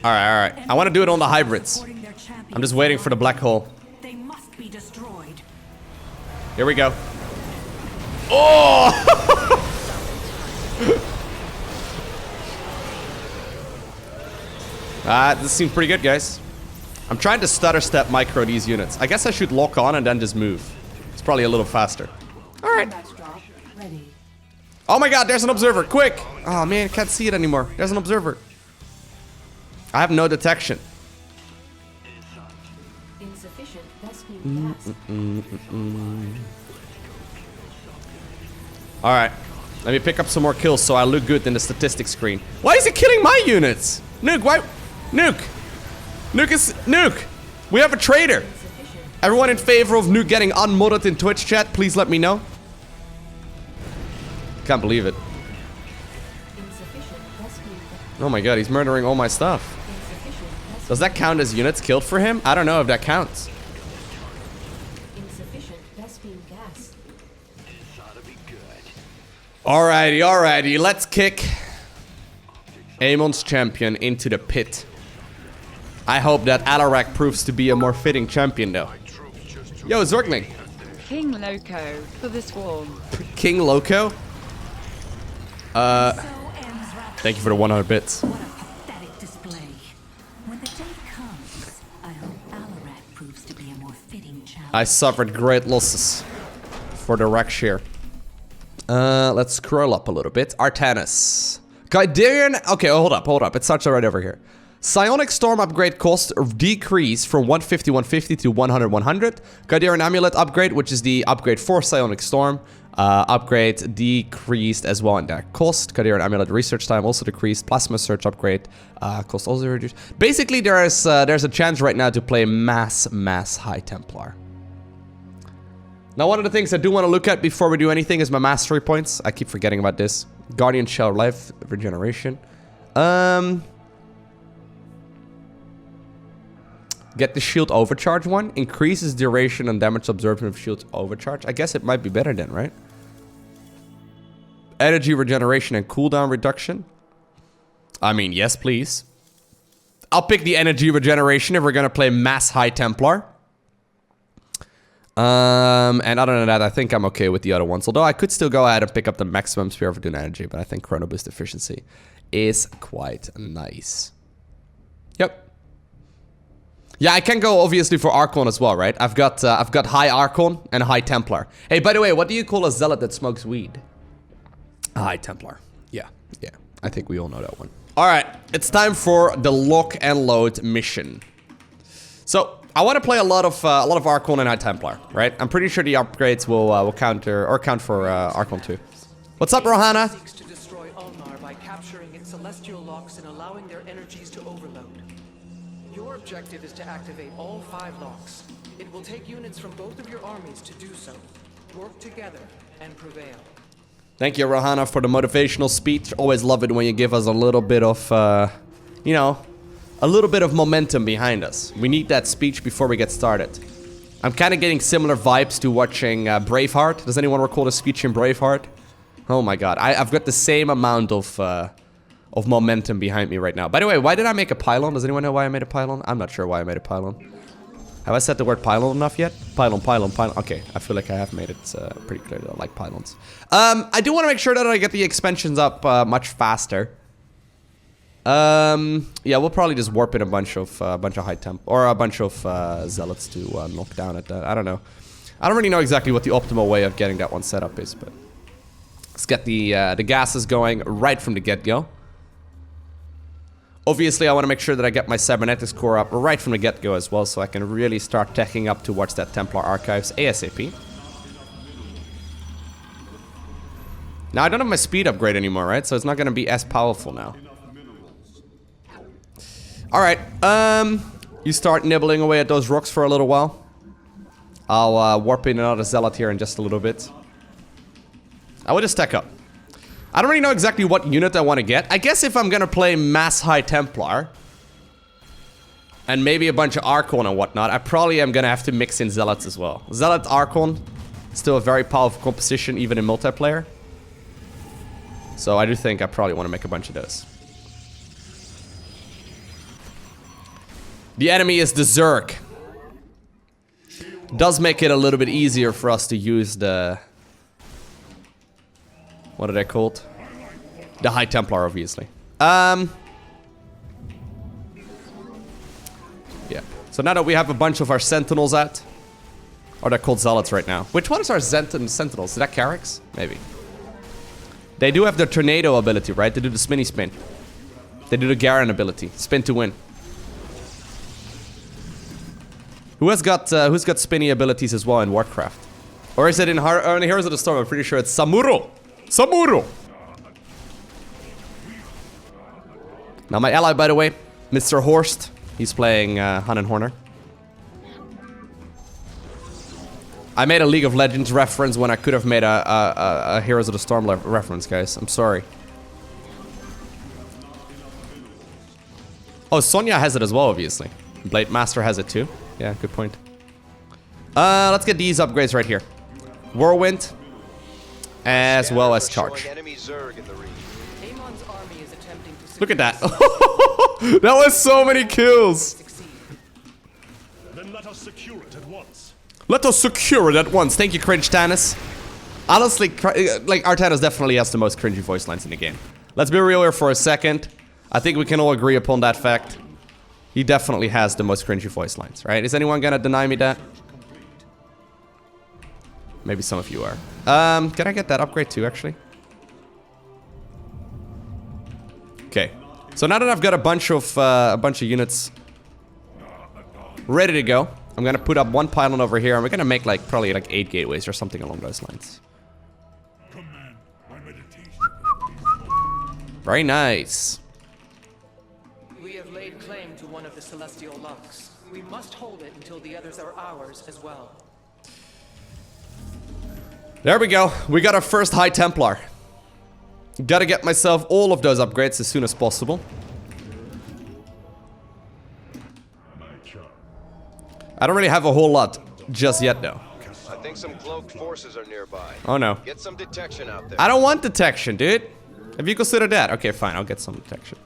Alright, alright. I want to do it on the hybrids. I'm just waiting for the black hole. They must be destroyed. Here we go. Oh! This seems pretty good, guys. I'm trying to stutter step micro these units. I guess I should lock on and then just move. It's probably a little faster. Alright. Oh my god, there's an observer. Quick! Oh man, can't see it anymore. There's an observer. I have no detection. Alright. Let me pick up some more kills so I look good in the statistics screen. Why is it killing my units? Nuke, why? Nuke! Nuke is... Nuke! We have a traitor! Everyone in favor of Nuke getting unmodded in Twitch chat, please let me know. Can't believe it. Oh my god, he's murdering all my stuff. Does that count as units killed for him? I don't know if that counts. Alrighty, alrighty, let's kick Amon's champion into the pit. I hope that Alarak proves to be a more fitting champion though. Yo, Zergling. King Loko for the swarm. King Loko? Thank you for the 100 bits. What a pathetic display. When the day comes, I suffered great losses for the wreck here. Let's scroll up a little bit. Artanis. Guidarian. Okay, hold up. It starts right over here. Psionic Storm upgrade cost decrease from 150 to 100. Guidarian Amulet upgrade, which is the upgrade for Psionic Storm. Upgrade decreased as well in that cost. Guidarian Amulet research time also decreased. Plasma Search upgrade cost also reduced. Basically, there's a chance right now to play mass High Templar. Now, one of the things I do want to look at before we do anything is my mastery points. I keep forgetting about this. Guardian Shell Life Regeneration. Get the Shield Overcharge one. Increases duration and damage absorption of Shield Overcharge. I guess it might be better then, right? Energy Regeneration and cooldown reduction. I mean, yes, please. I'll pick the Energy Regeneration if we're going to play mass High Templar. And other than that, I think I'm okay with the other ones. Although I could still go ahead and pick up the maximum Sphere of Dune Energy, but I think Chrono Boost efficiency is quite nice. Yep. Yeah, I can go obviously for Archon as well, right? I've got High Archon and High Templar. Hey, by the way, what do you call a zealot that smokes weed? A High Templar. Yeah. I think we all know that one. All right, it's time for the lock and load mission. So I want to play a lot of Archon and High Templar, right? I'm pretty sure the upgrades will count for Archon too. What's up, Rohana? Seeks to destroy Ulnar by capturing its celestial locks and allowing their energies to overload. Your objective is to activate all 5 locks. It will take units from both of your armies to do so. Work together and prevail. Thank you, Rohana, for the motivational speech. Always love it when you give us a little bit of, you know, a little bit of momentum behind us. We need that speech before we get started. I'm kind of getting similar vibes to watching Braveheart. Does anyone recall the speech in Braveheart? Oh my god, I've got the same amount of momentum behind me right now. By the way, why did I make a pylon? Does anyone know why I made a pylon? I'm not sure why I made a pylon. Have I said the word pylon enough yet? Pylon. Okay, I feel like I have made it pretty clear that I like pylons. I do want to make sure that I get the expansions up much faster. Yeah, we'll probably just warp in a bunch of High Temp or a bunch of Zealots to knock down at that. I don't know. I don't really know exactly what the optimal way of getting that one set up is, but let's get the gases going right from the get-go. Obviously, I want to make sure that I get my Cybernetics core up right from the get-go as well, so I can really start teching up towards that Templar Archives ASAP. Now, I don't have my speed upgrade anymore, right? So it's not going to be as powerful now. Alright, you start nibbling away at those rocks for a little while. I'll warp in another Zealot here in just a little bit. I will just tech up. I don't really know exactly what unit I want to get. I guess if I'm gonna play mass High Templar and maybe a bunch of Archon and whatnot, I probably am gonna have to mix in Zealots as well. Zealot Archon, still a very powerful composition even in multiplayer. So I do think I probably want to make a bunch of those. The enemy is the Zerg. Does make it a little bit easier for us to use the... What are they called? The High Templar, obviously. Yeah. So now that we have a bunch of our Sentinels at... Or they're called Zealots right now. Which one is our Sentinels? Is that Carracks? Maybe. They do have the Tornado ability, right? They do the Spinny Spin. They do the Garen ability. Spin to win. Who's got spinny abilities as well in Warcraft? Or is it in Heroes of the Storm? I'm pretty sure it's Samuro! Samuro! Now my ally, by the way, Mr. Horst. He's playing Han and Horner. I made a League of Legends reference when I could have made a Heroes of the Storm reference, guys. I'm sorry. Oh, Sonya has it as well, obviously. Blade Master has it too. Yeah, good point. Let's get these upgrades right here. Whirlwind, as well as Charge. Look at that. That was so many kills. Then let us secure it at once. Let us secure it at once. Thank you, Cringe Tanis. Honestly, like, Artanis definitely has the most cringy voice lines in the game. Let's be real here for a second. I think we can all agree upon that fact. He definitely has the most cringy voice lines, right? Is anyone gonna deny me that? Maybe some of you are. Can I get that upgrade too, actually? Okay. So now that I've got a bunch of units ready to go, I'm gonna put up one pylon over here, and we're gonna make like probably like 8 gateways or something along those lines. Very nice. We have laid claim to one of the celestial locks. We must hold it until the others are ours as well. There we go. We got our first High Templar. Gotta get myself all of those upgrades as soon as possible. I don't really have a whole lot just yet, though. I think some cloaked forces are nearby. Oh no. Get some detection out there. I don't want detection, dude. Have you considered that? Okay, fine. I'll get some detection.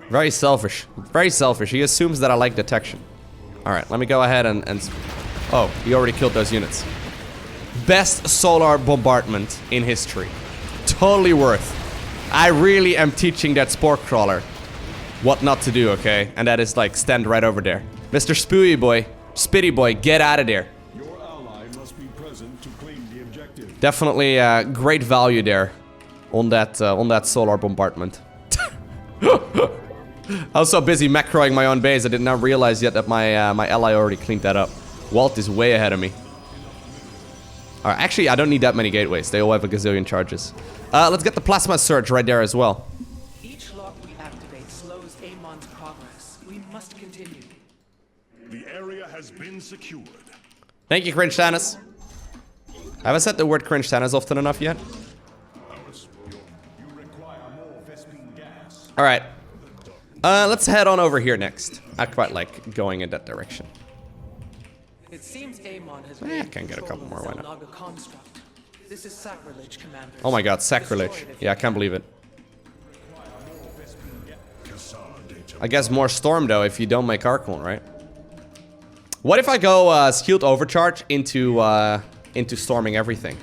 Very selfish. Very selfish. He assumes that I like detection. Alright, let me go ahead and... Oh, he already killed those units. Best solar bombardment in history. Totally worth. I really am teaching that spore crawler what not to do, okay? And that is like stand right over there. Mr. Spooey boy, Spitty boy, get out of there. Your ally must be present to claim the objective. Definitely great value there on that solar bombardment. I was so busy macroing my own base, I did not realize yet that my ally already cleaned that up. Walt is way ahead of me. Alright, actually, I don't need that many gateways. They all have a gazillion charges. Let's get the plasma surge right there as well. Each lock we activate slows Amon's progress. We must continue. The area has been secured. Thank you, Cringe Thanos. Have I said the word Cringe Thanos often enough yet? Alright. Let's head on over here next. I quite like going in that direction. It seems Amon has I can get a couple more, why not? construct. This is sacrilege, Commander. Oh my god, sacrilege. Yeah, I can't believe it. I guess more storm though if you don't make Archon, right? What if I go skilled overcharge into storming everything?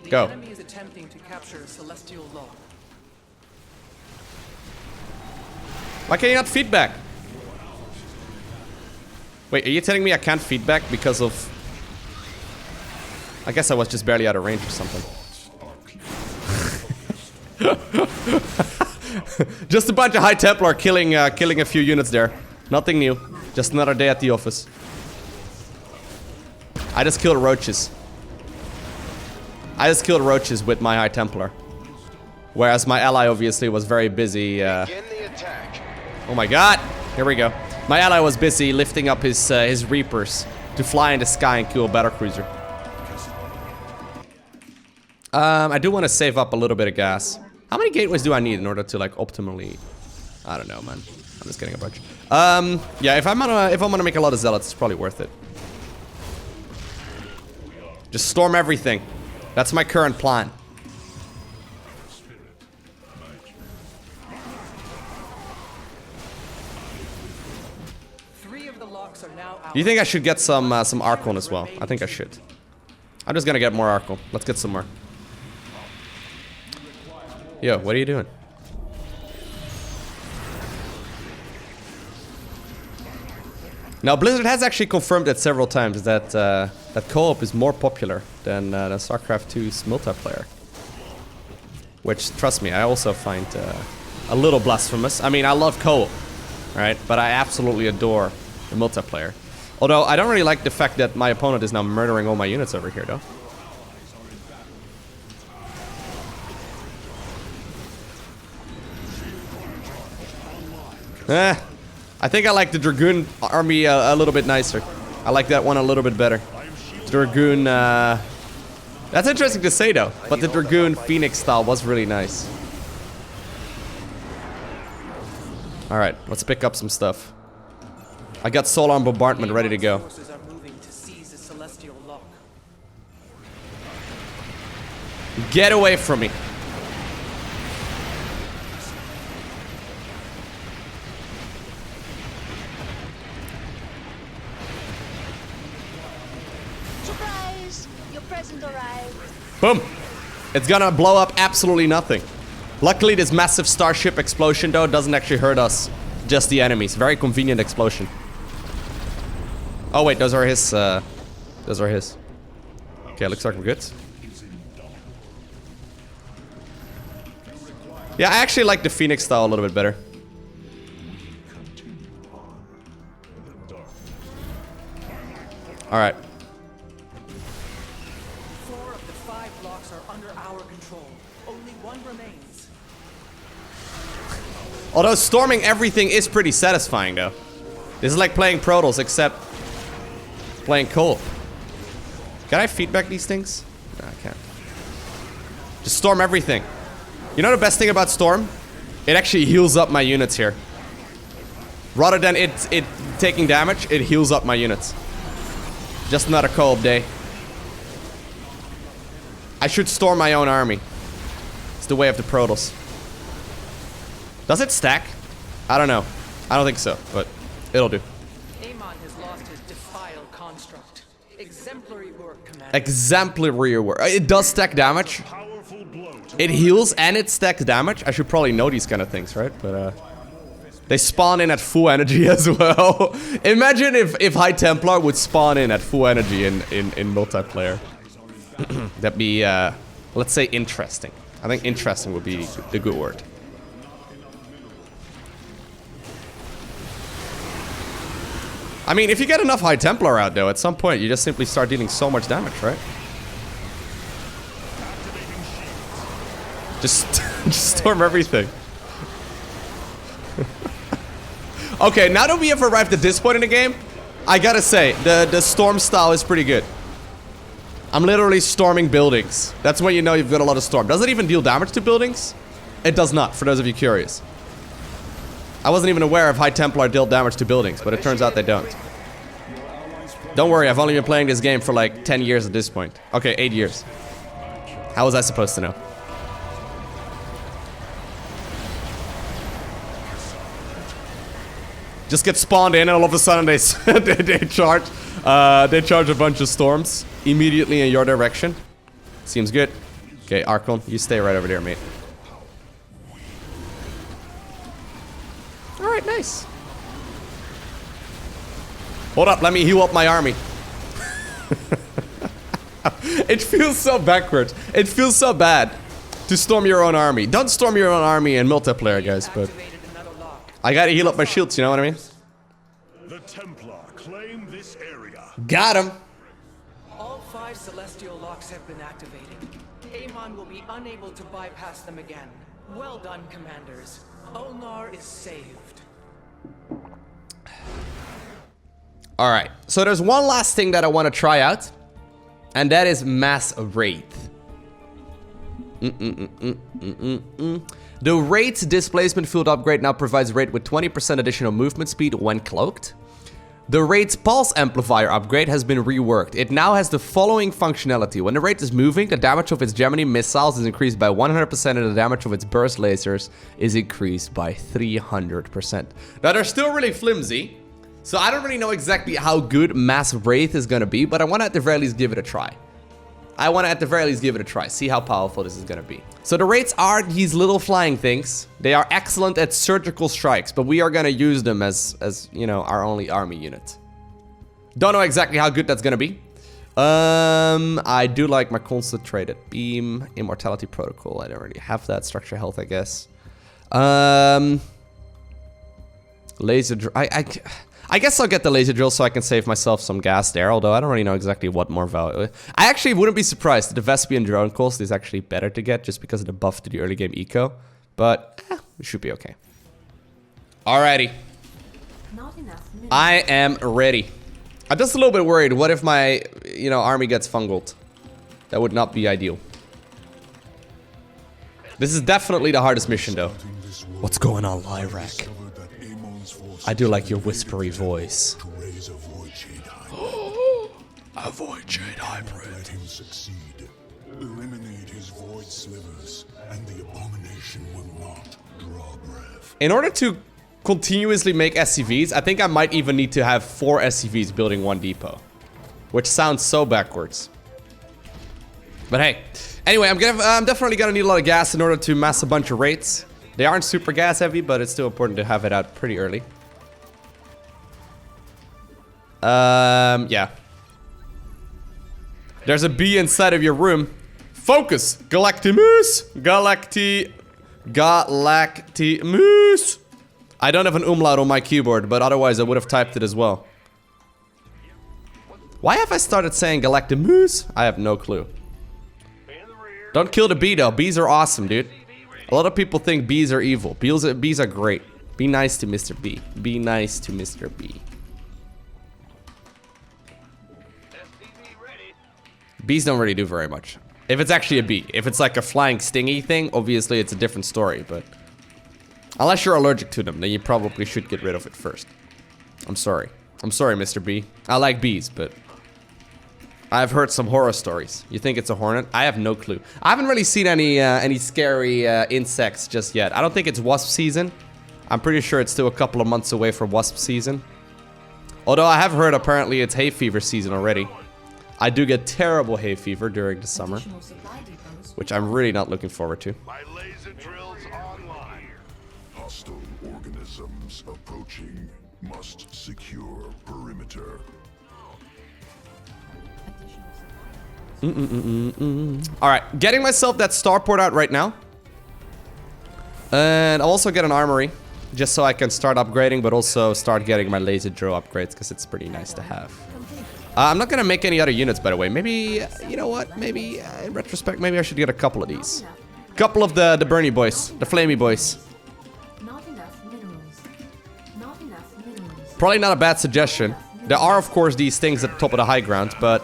Go. The enemy is attempting to capture a celestial lock. Why can't you not feedback? Wait, are you telling me I can't feedback because of... I guess I was just barely out of range or something. Just a bunch of High Templar killing a few units there. Nothing new. Just another day at the office. I just killed roaches. I just killed roaches with my High Templar. Whereas my ally obviously was very busy. Begin the attack. Oh my god! Here we go. My ally was busy lifting up his Reapers to fly in the sky and kill a Battlecruiser. I do want to save up a little bit of gas. How many gateways do I need in order to like optimally? I don't know, man. I'm just getting a bunch. Yeah, if I'm gonna make a lot of zealots, it's probably worth it. Just storm everything. That's my current plan. Do you think I should get some Archon as well? I think I should. I'm just gonna get more Archon. Let's get some more. Yo, what are you doing? Now, Blizzard has actually confirmed it several times that that co-op is more popular than StarCraft 2's multiplayer. Which, trust me, I also find a little blasphemous. I mean, I love co-op, right? But I absolutely adore the multiplayer. Although, I don't really like the fact that my opponent is now murdering all my units over here, though. I think I like the Dragoon army a little bit nicer. I like that one a little bit better. Dragoon, that's interesting to say though, but the Dragoon Phoenix style was really nice. Alright, let's pick up some stuff. I got Solar Bombardment ready to go. Get away from me. Surprise! Your present arrived. Boom! It's gonna blow up absolutely nothing. Luckily, this massive starship explosion, though, doesn't actually hurt us. Just the enemies. Very convenient explosion. Oh, wait, those are his Those are his. Okay, looks like we're good. Yeah, I actually like the Phoenix style a little bit better. Alright. 4 of the 5 blocks are under our control. Only 1 remains. Although storming everything is pretty satisfying, though. This is like playing Protoss, except playing co-op. Can I feedback these things? No, I can't. Just storm everything. You know the best thing about Storm? It actually heals up my units here. Rather than it taking damage, it heals up my units. Just another co-op day. I should storm my own army. It's the way of the Protoss. Does it stack? I don't know. I don't think so, but it'll do. Amon has lost his defile construct. Exemplary work, Commander. Exemplary work. It does stack damage. It heals and it stacks damage. I should probably know these kind of things, right? But they spawn in at full energy as well. Imagine if High Templar would spawn in at full energy in multiplayer. That'd be, let's say, interesting. I think interesting would be the good word. I mean, if you get enough High Templar out, though, at some point you just simply start dealing so much damage, right? Just storm everything. Okay, now that we have arrived at this point in the game, I gotta say, the storm style is pretty good. I'm literally storming buildings. That's when you know you've got a lot of storm. Does it even deal damage to buildings? It does not, for those of you curious. I wasn't even aware if High Templar dealt damage to buildings, but it turns out they don't. Don't worry, I've only been playing this game for like 10 years at this point. Okay, 8 years. How was I supposed to know? Just get spawned in and all of a sudden they charge a bunch of storms immediately in your direction. Seems good. Okay, Archon, you stay right over there, mate. Alright, nice. Hold up, let me heal up my army. It feels so backwards. It feels so bad to storm your own army. Don't storm your own army in multiplayer, guys, but I gotta heal up my shields, you know what I mean? The Templar claim this area. Got him. All 5 celestial locks have been activated. Amon will be unable to bypass them again. Well done, commanders. Ulnar is saved. Alright, so there's one last thing that I want to try out, and that is Mass Wraith. The Wraith's displacement field upgrade now provides Wraith with 20% additional movement speed when cloaked. The Wraith's pulse amplifier upgrade has been reworked. It now has the following functionality. When the Wraith is moving, the damage of its Gemini missiles is increased by 100% and the damage of its burst lasers is increased by 300%. Now they're still really flimsy, so I don't really know exactly how good Mass Wraith is gonna be, but I wanna at the very least give it a try. See how powerful this is gonna be. So the Wraiths are these little flying things. They are excellent at surgical strikes, but we are gonna use them as you know, our only army unit. Don't know exactly how good that's gonna be. I do like my concentrated beam, immortality protocol. I don't really have that. Structure health, I guess. Laser I guess I'll get the laser drill so I can save myself some gas there, although I don't really know exactly what more value. I actually wouldn't be surprised that the Vespian drone cost is actually better to get just because of the buff to the early game eco, but it should be okay. Alrighty. Not enough. I am ready. I'm just a little bit worried. What if my, you know, army gets fungled? That would not be ideal. This is definitely the hardest mission, though. What's going on, Lyrak? I do like your whispery voice. A void shade hybrid. Let him succeed. Eliminate his void slivers, and the abomination will not draw breath. In order to continuously make SCVs, I think I might even need to have 4 SCVs building 1 depot. Which sounds so backwards. But hey. Anyway, I'm definitely gonna need a lot of gas in order to mass a bunch of Wraiths. They aren't super gas heavy, but it's still important to have it out pretty early. Yeah. There's a bee inside of your room. Focus! Galactimus! Galactimus! I don't have an umlaut on my keyboard, but otherwise I would have typed it as well. Why have I started saying Galactimus? I have no clue. Don't kill the bee though. Bees are awesome, dude. A lot of people think bees are evil. Bees are great. Be nice to Mr. B. Be nice to Mr. B. Bees don't really do very much. If it's actually a bee. If it's like a flying stingy thing, obviously it's a different story, but... Unless you're allergic to them, then you probably should get rid of it first. I'm sorry. I'm sorry, Mr. B. I like bees, but... I've heard some horror stories. You think it's a hornet? I have no clue. I haven't really seen any scary insects just yet. I don't think it's wasp season. I'm pretty sure it's still a couple of months away from wasp season. Although I have heard apparently it's hay fever season already. I do get terrible hay fever during the summer, which I'm really not looking forward to. My laser drills online. Hostile organisms approaching. Must secure perimeter. Alright, getting myself that starport out right now. And I'll also get an armory. Just so I can start upgrading, but also start getting my laser drill upgrades, because it's pretty nice to have. I'm not gonna make any other units, by the way. Maybe, you know what? Maybe, in retrospect, maybe I should get a couple of these. Couple of the Bernie boys, the Flamey boys. Probably not a bad suggestion. There are, of course, these things at the top of the high ground, but...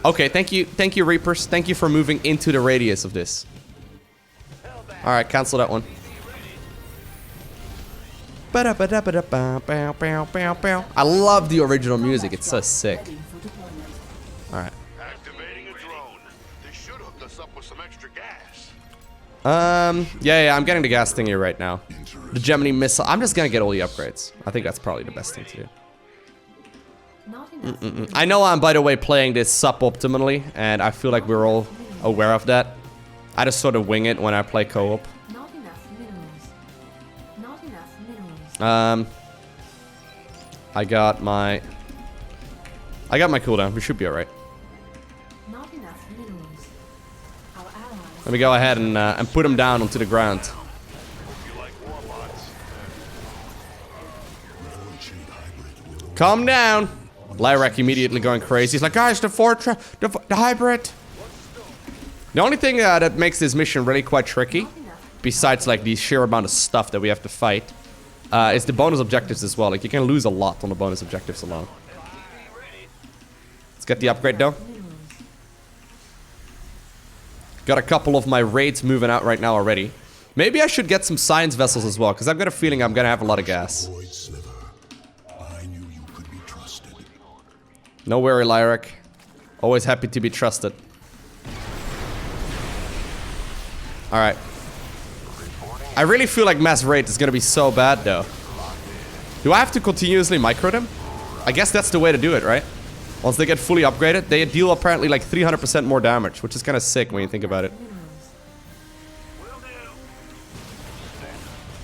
Okay, thank you, Reapers. Thank you for moving into the radius of this. Alright, cancel that one. I love the original music, it's so sick. Alright. Activating a drone. This should hook us up with some extra gas. Yeah, I'm getting the gas thingy right now. The Gemini missile. I'm just gonna get all the upgrades. I think that's probably the best thing to do. I know I'm, by the way, playing this suboptimally, and I feel like we're all aware of that. I just sort of wing it when I play co-op. I got my cooldown. We should be alright. Let me go ahead and put him down onto the ground. Calm down. Lyrak immediately going crazy. He's like, guys, the fortress, the hybrid. The only thing that makes this mission really quite tricky, besides like the sheer amount of stuff that we have to fight, is the bonus objectives as well. Like, you can lose a lot on the bonus objectives alone. Let's get the upgrade though. Got a couple of my raids moving out right now already. Maybe I should get some science vessels as well, because I've got a feeling I'm gonna have a lot of gas. No worry, Lyrak. Always happy to be trusted. Alright. I really feel like mass raid is gonna be so bad though. Do I have to continuously micro them? I guess that's the way to do it, right? Once they get fully upgraded, they deal apparently like 300% more damage, which is kind of sick when you think about it.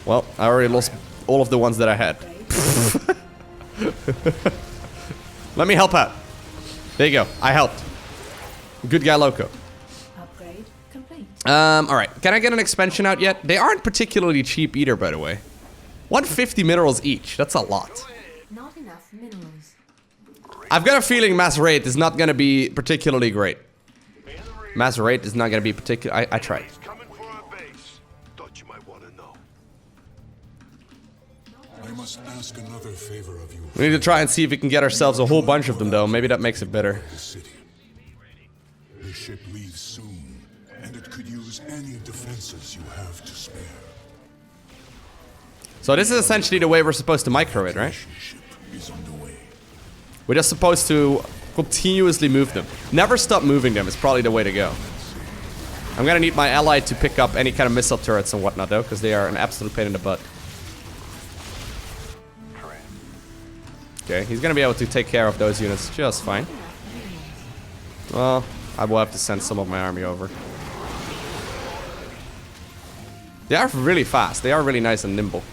Well, I already lost all of the ones that I had. Let me help out. There you go. I helped. Good guy, Lowko. Upgrade complete. Alright. Can I get an expansion out yet? They aren't particularly cheap either, by the way. 150 minerals each. That's a lot. Not enough minerals. I've got a feeling mass raid is not gonna be particularly great. Mass raid is not gonna be particular. I tried. I must ask another favor of you. We need to try and see if we can get ourselves a whole bunch of them, though. Maybe that makes it better. The ship leaves soon, and it could use any defenses you have to spare. So this is essentially the way we're supposed to micro it, right? We're just supposed to continuously move them. Never stop moving them is probably the way to go. I'm gonna need my ally to pick up any kind of missile turrets and whatnot, though, because they are an absolute pain in the butt. Okay, he's gonna be able to take care of those units just fine. Well, I will have to send some of my army over. They are really fast. They are really nice and nimble.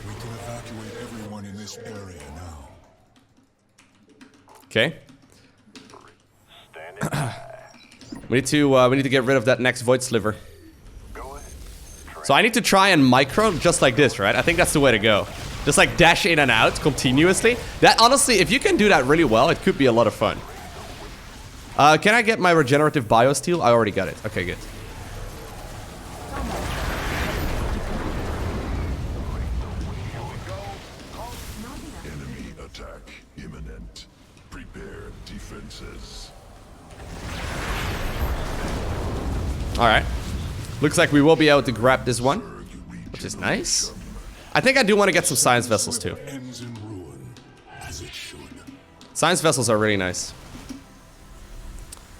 We can evacuate everyone in this area now. Okay. we need to get rid of that next void sliver. So I need to try and micro just like this, right? I think that's the way to go. Just like dash in and out continuously. That honestly, if you can do that really well, it could be a lot of fun. Can I get my regenerative biosteel? I already got it. Okay, good. Enemy attack imminent. Prepare defenses. Alright. Looks like we will be able to grab this one, which is nice. I think I do want to get some science vessels too. Science vessels are really nice.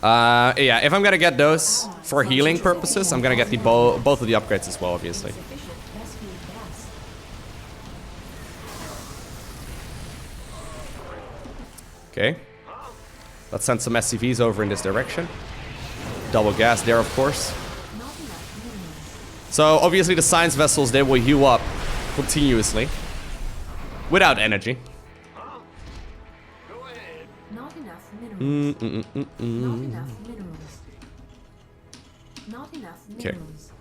Yeah, if I'm gonna get those for healing purposes, I'm gonna get the both of the upgrades as well, obviously. Okay. Let's send some SCVs over in this direction. Double gas there, of course. So, obviously the science vessels, they will heal up continuously. Without energy. Not enough minerals. Not enough minerals. Not enough minerals.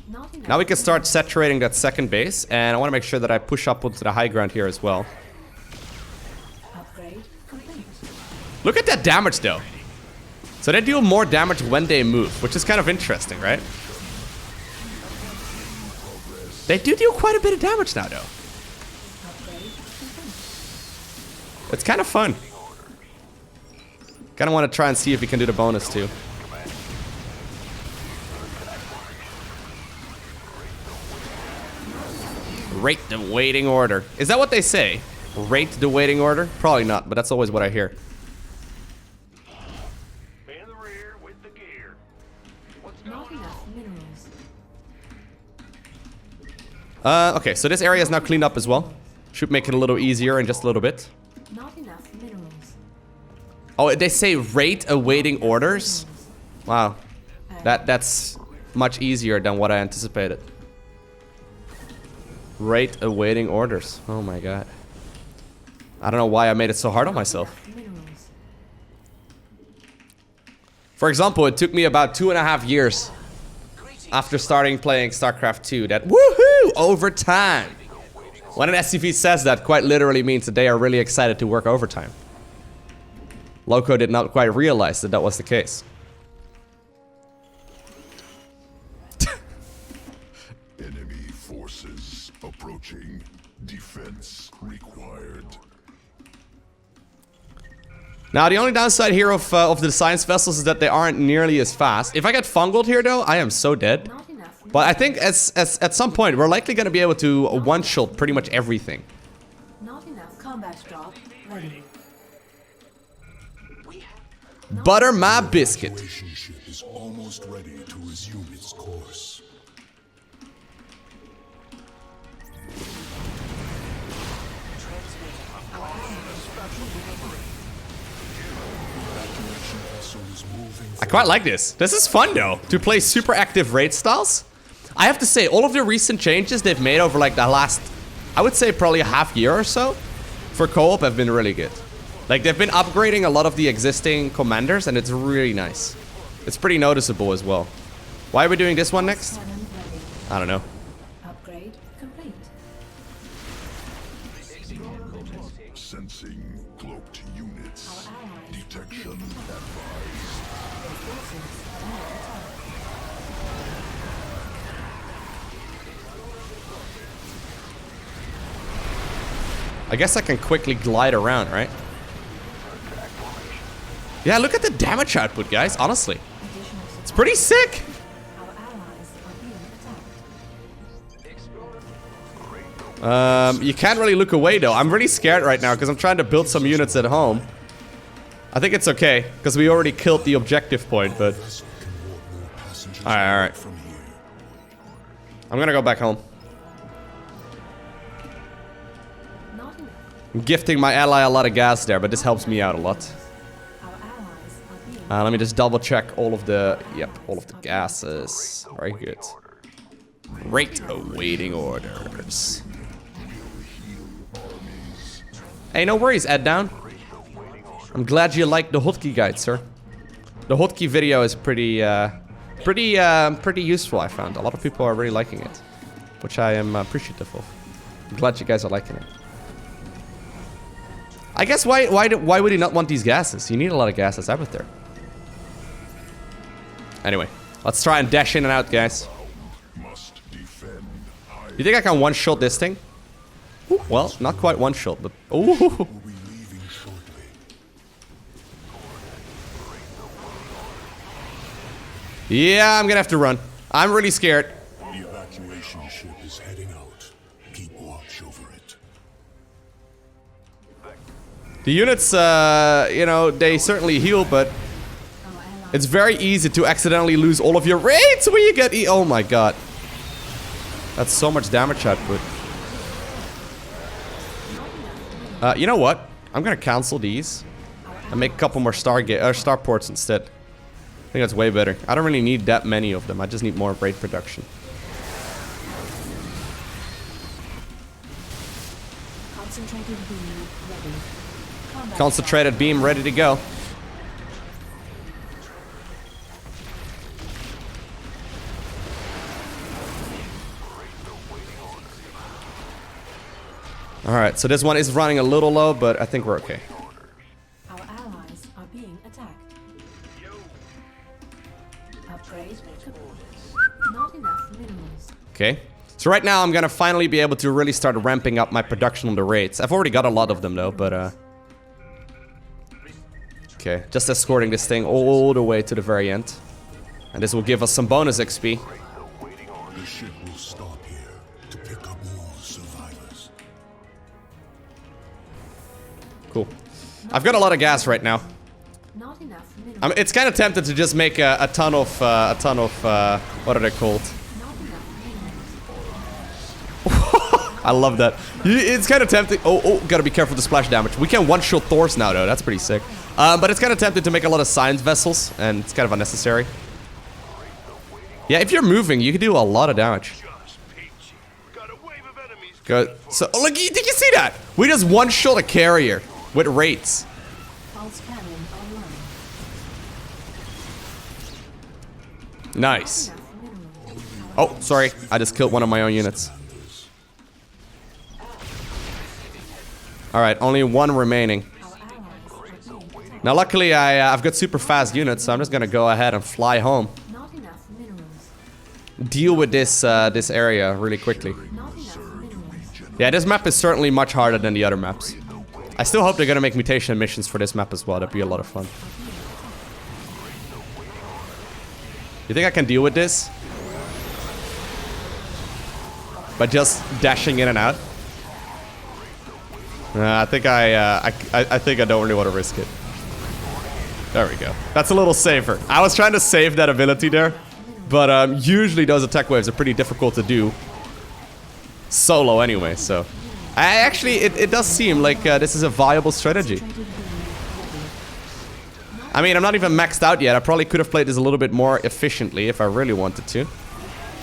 Not enough. Now we can start saturating that second base, and I want to make sure that I push up onto the high ground here as well. Upgrade complete. Look at that damage though. So they deal more damage when they move, which is kind of interesting, right? They do deal quite a bit of damage now though. It's kind of fun. Kind of want to try and see if we can do the bonus too. Rate the waiting order. Is that what they say? Rate the waiting order? Probably not, but that's always what I hear. Not enough minerals. Okay, so this area is now cleaned up as well. Should make it a little easier in just a little bit. Not enough minerals. Oh, they say rate awaiting orders? Wow. That's much easier than what I anticipated. Rate awaiting orders. Oh my god. I don't know why I made it so hard on myself. For example, it took me about 2.5 years after starting playing StarCraft 2 that woohoo! Overtime! When an SCV says that, quite literally means that they are really excited to work overtime. Lowko did not quite realize that that was the case. Enemy forces approaching. Defense required. Now, the only downside here of the science vessels is that they aren't nearly as fast. If I get fungled here, though, I am so dead. But I think at some point, we're likely going to be able to one-shot pretty much everything. Not enough combat drop ready. Butter my biscuit. Relationship is almost ready to resume its course. I quite like this. This is fun though, to play super active raid styles. I have to say, all of the recent changes they've made over like the last, I would say probably a half year or so, for co-op have been really good. Like they've been upgrading a lot of the existing commanders and it's really nice. It's pretty noticeable as well. Why are we doing this one next? I don't know. Upgrade complete. Sensing cloaked units. Detection advised. I guess I can quickly glide around, right? Yeah, look at the damage output, guys, honestly. It's pretty sick. You can't really look away, though. I'm really scared right now because I'm trying to build some units at home. I think it's okay because we already killed the objective point, but... Alright. I'm gonna go back home. I'm gifting my ally a lot of gas there, but this helps me out a lot. Let me just double check all of the... Yep, all of the gases. Very good. Rate awaiting orders. Hey, no worries, Ed Down. I'm glad you like the hotkey guide, sir. The hotkey video is pretty useful, I found. A lot of people are really liking it, which I am appreciative of. I'm glad you guys are liking it. I guess why would you not want these gases? You need a lot of gases out there. Anyway, let's try and dash in and out, guys. You think I can one-shot this thing? Ooh, well, not quite one-shot, but... Ooh. Yeah, I'm gonna have to run. I'm really scared. The evacuation ship is heading out. Keep watch over it. The units, you know, they certainly heal, but it's very easy to accidentally lose all of your Wraiths when you get oh my god. That's so much damage output. You know what? I'm gonna cancel these and make a couple more starports instead. I think that's way better. I don't really need that many of them. I just need more Wraith production. Concentrated beam ready to go. Alright, so this one is running a little low, but I think we're okay. Our allies are being attacked. Upgrade complete. Not enough minerals. Okay. So right now I'm gonna finally be able to really start ramping up my production on the Wraiths. I've already got a lot of them though, but okay, just escorting this thing all the way to the very end. And this will give us some bonus XP. The ship will stop here to pick up more survivors. Cool. I've got a lot of gas right now. Not enough minerals. It's kind of tempted to just make a ton of what are they called? I love that. It's kind of tempting. Oh, gotta be careful with the splash damage. We can one-shot Thors now, though. That's pretty sick. But it's kind of tempted to make a lot of science vessels, and it's kind of unnecessary. Yeah, if you're moving, you can do a lot of damage. Good. So, look, did you see that? We just one-shot a carrier with Wraiths. Nice. Oh, sorry. I just killed one of my own units. Alright, only one remaining. Now, luckily, I've got super fast units, so I'm just gonna go ahead and fly home. Deal with this this area really quickly. Yeah, this map is certainly much harder than the other maps. I still hope they're gonna make mutation missions for this map as well. That'd be a lot of fun. You think I can deal with this? By just dashing in and out? I think I think I don't really want to risk it. There we go. That's a little safer. I was trying to save that ability there, but usually those attack waves are pretty difficult to do solo anyway. So, it does seem like this is a viable strategy. I mean, I'm not even maxed out yet. I probably could have played this a little bit more efficiently if I really wanted to.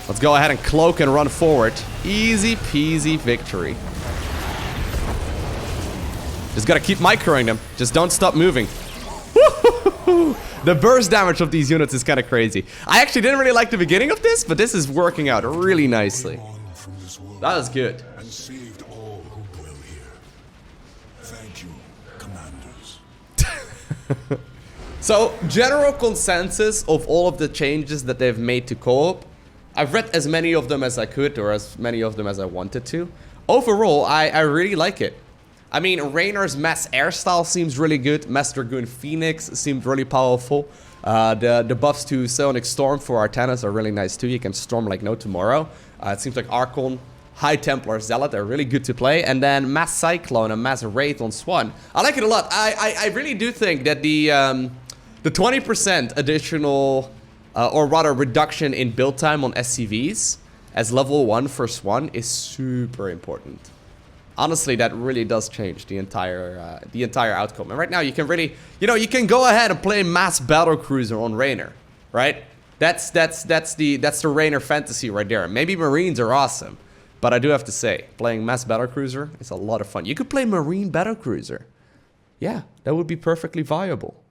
Let's go ahead and cloak and run forward. Easy peasy victory. Just gotta keep microing them. Just don't stop moving. The burst damage of these units is kind of crazy. I actually didn't really like the beginning of this, but this is working out really nicely. That was good. And saved all who dwell here. Thank you, commanders. So, general consensus of all of the changes that they've made to co-op. I've read as many of them as I could, or as many of them as I wanted to. Overall, I really like it. I mean, Raynor's mass air style seems really good. Mass Dragoon and Phoenix seemed really powerful. The buffs to Psionic Storm for Artanis are really nice too. You can storm like no tomorrow. It seems like Archon, High Templar, Zealot are really good to play. And then Mass Cyclone and Mass Wraith on Swann. I like it a lot. I really do think that the 20% additional, or rather reduction in build time on SCVs as level 1 for Swann is super important. Honestly, that really does change the entire outcome. And right now, you can really, you can go ahead and play mass Battlecruiser on Raynor, right? That's the Raynor fantasy right there. Maybe Marines are awesome, But I do have to say, playing Mass Battlecruiser is a lot of fun. You could play Marine Battlecruiser. Yeah, that would be perfectly viable.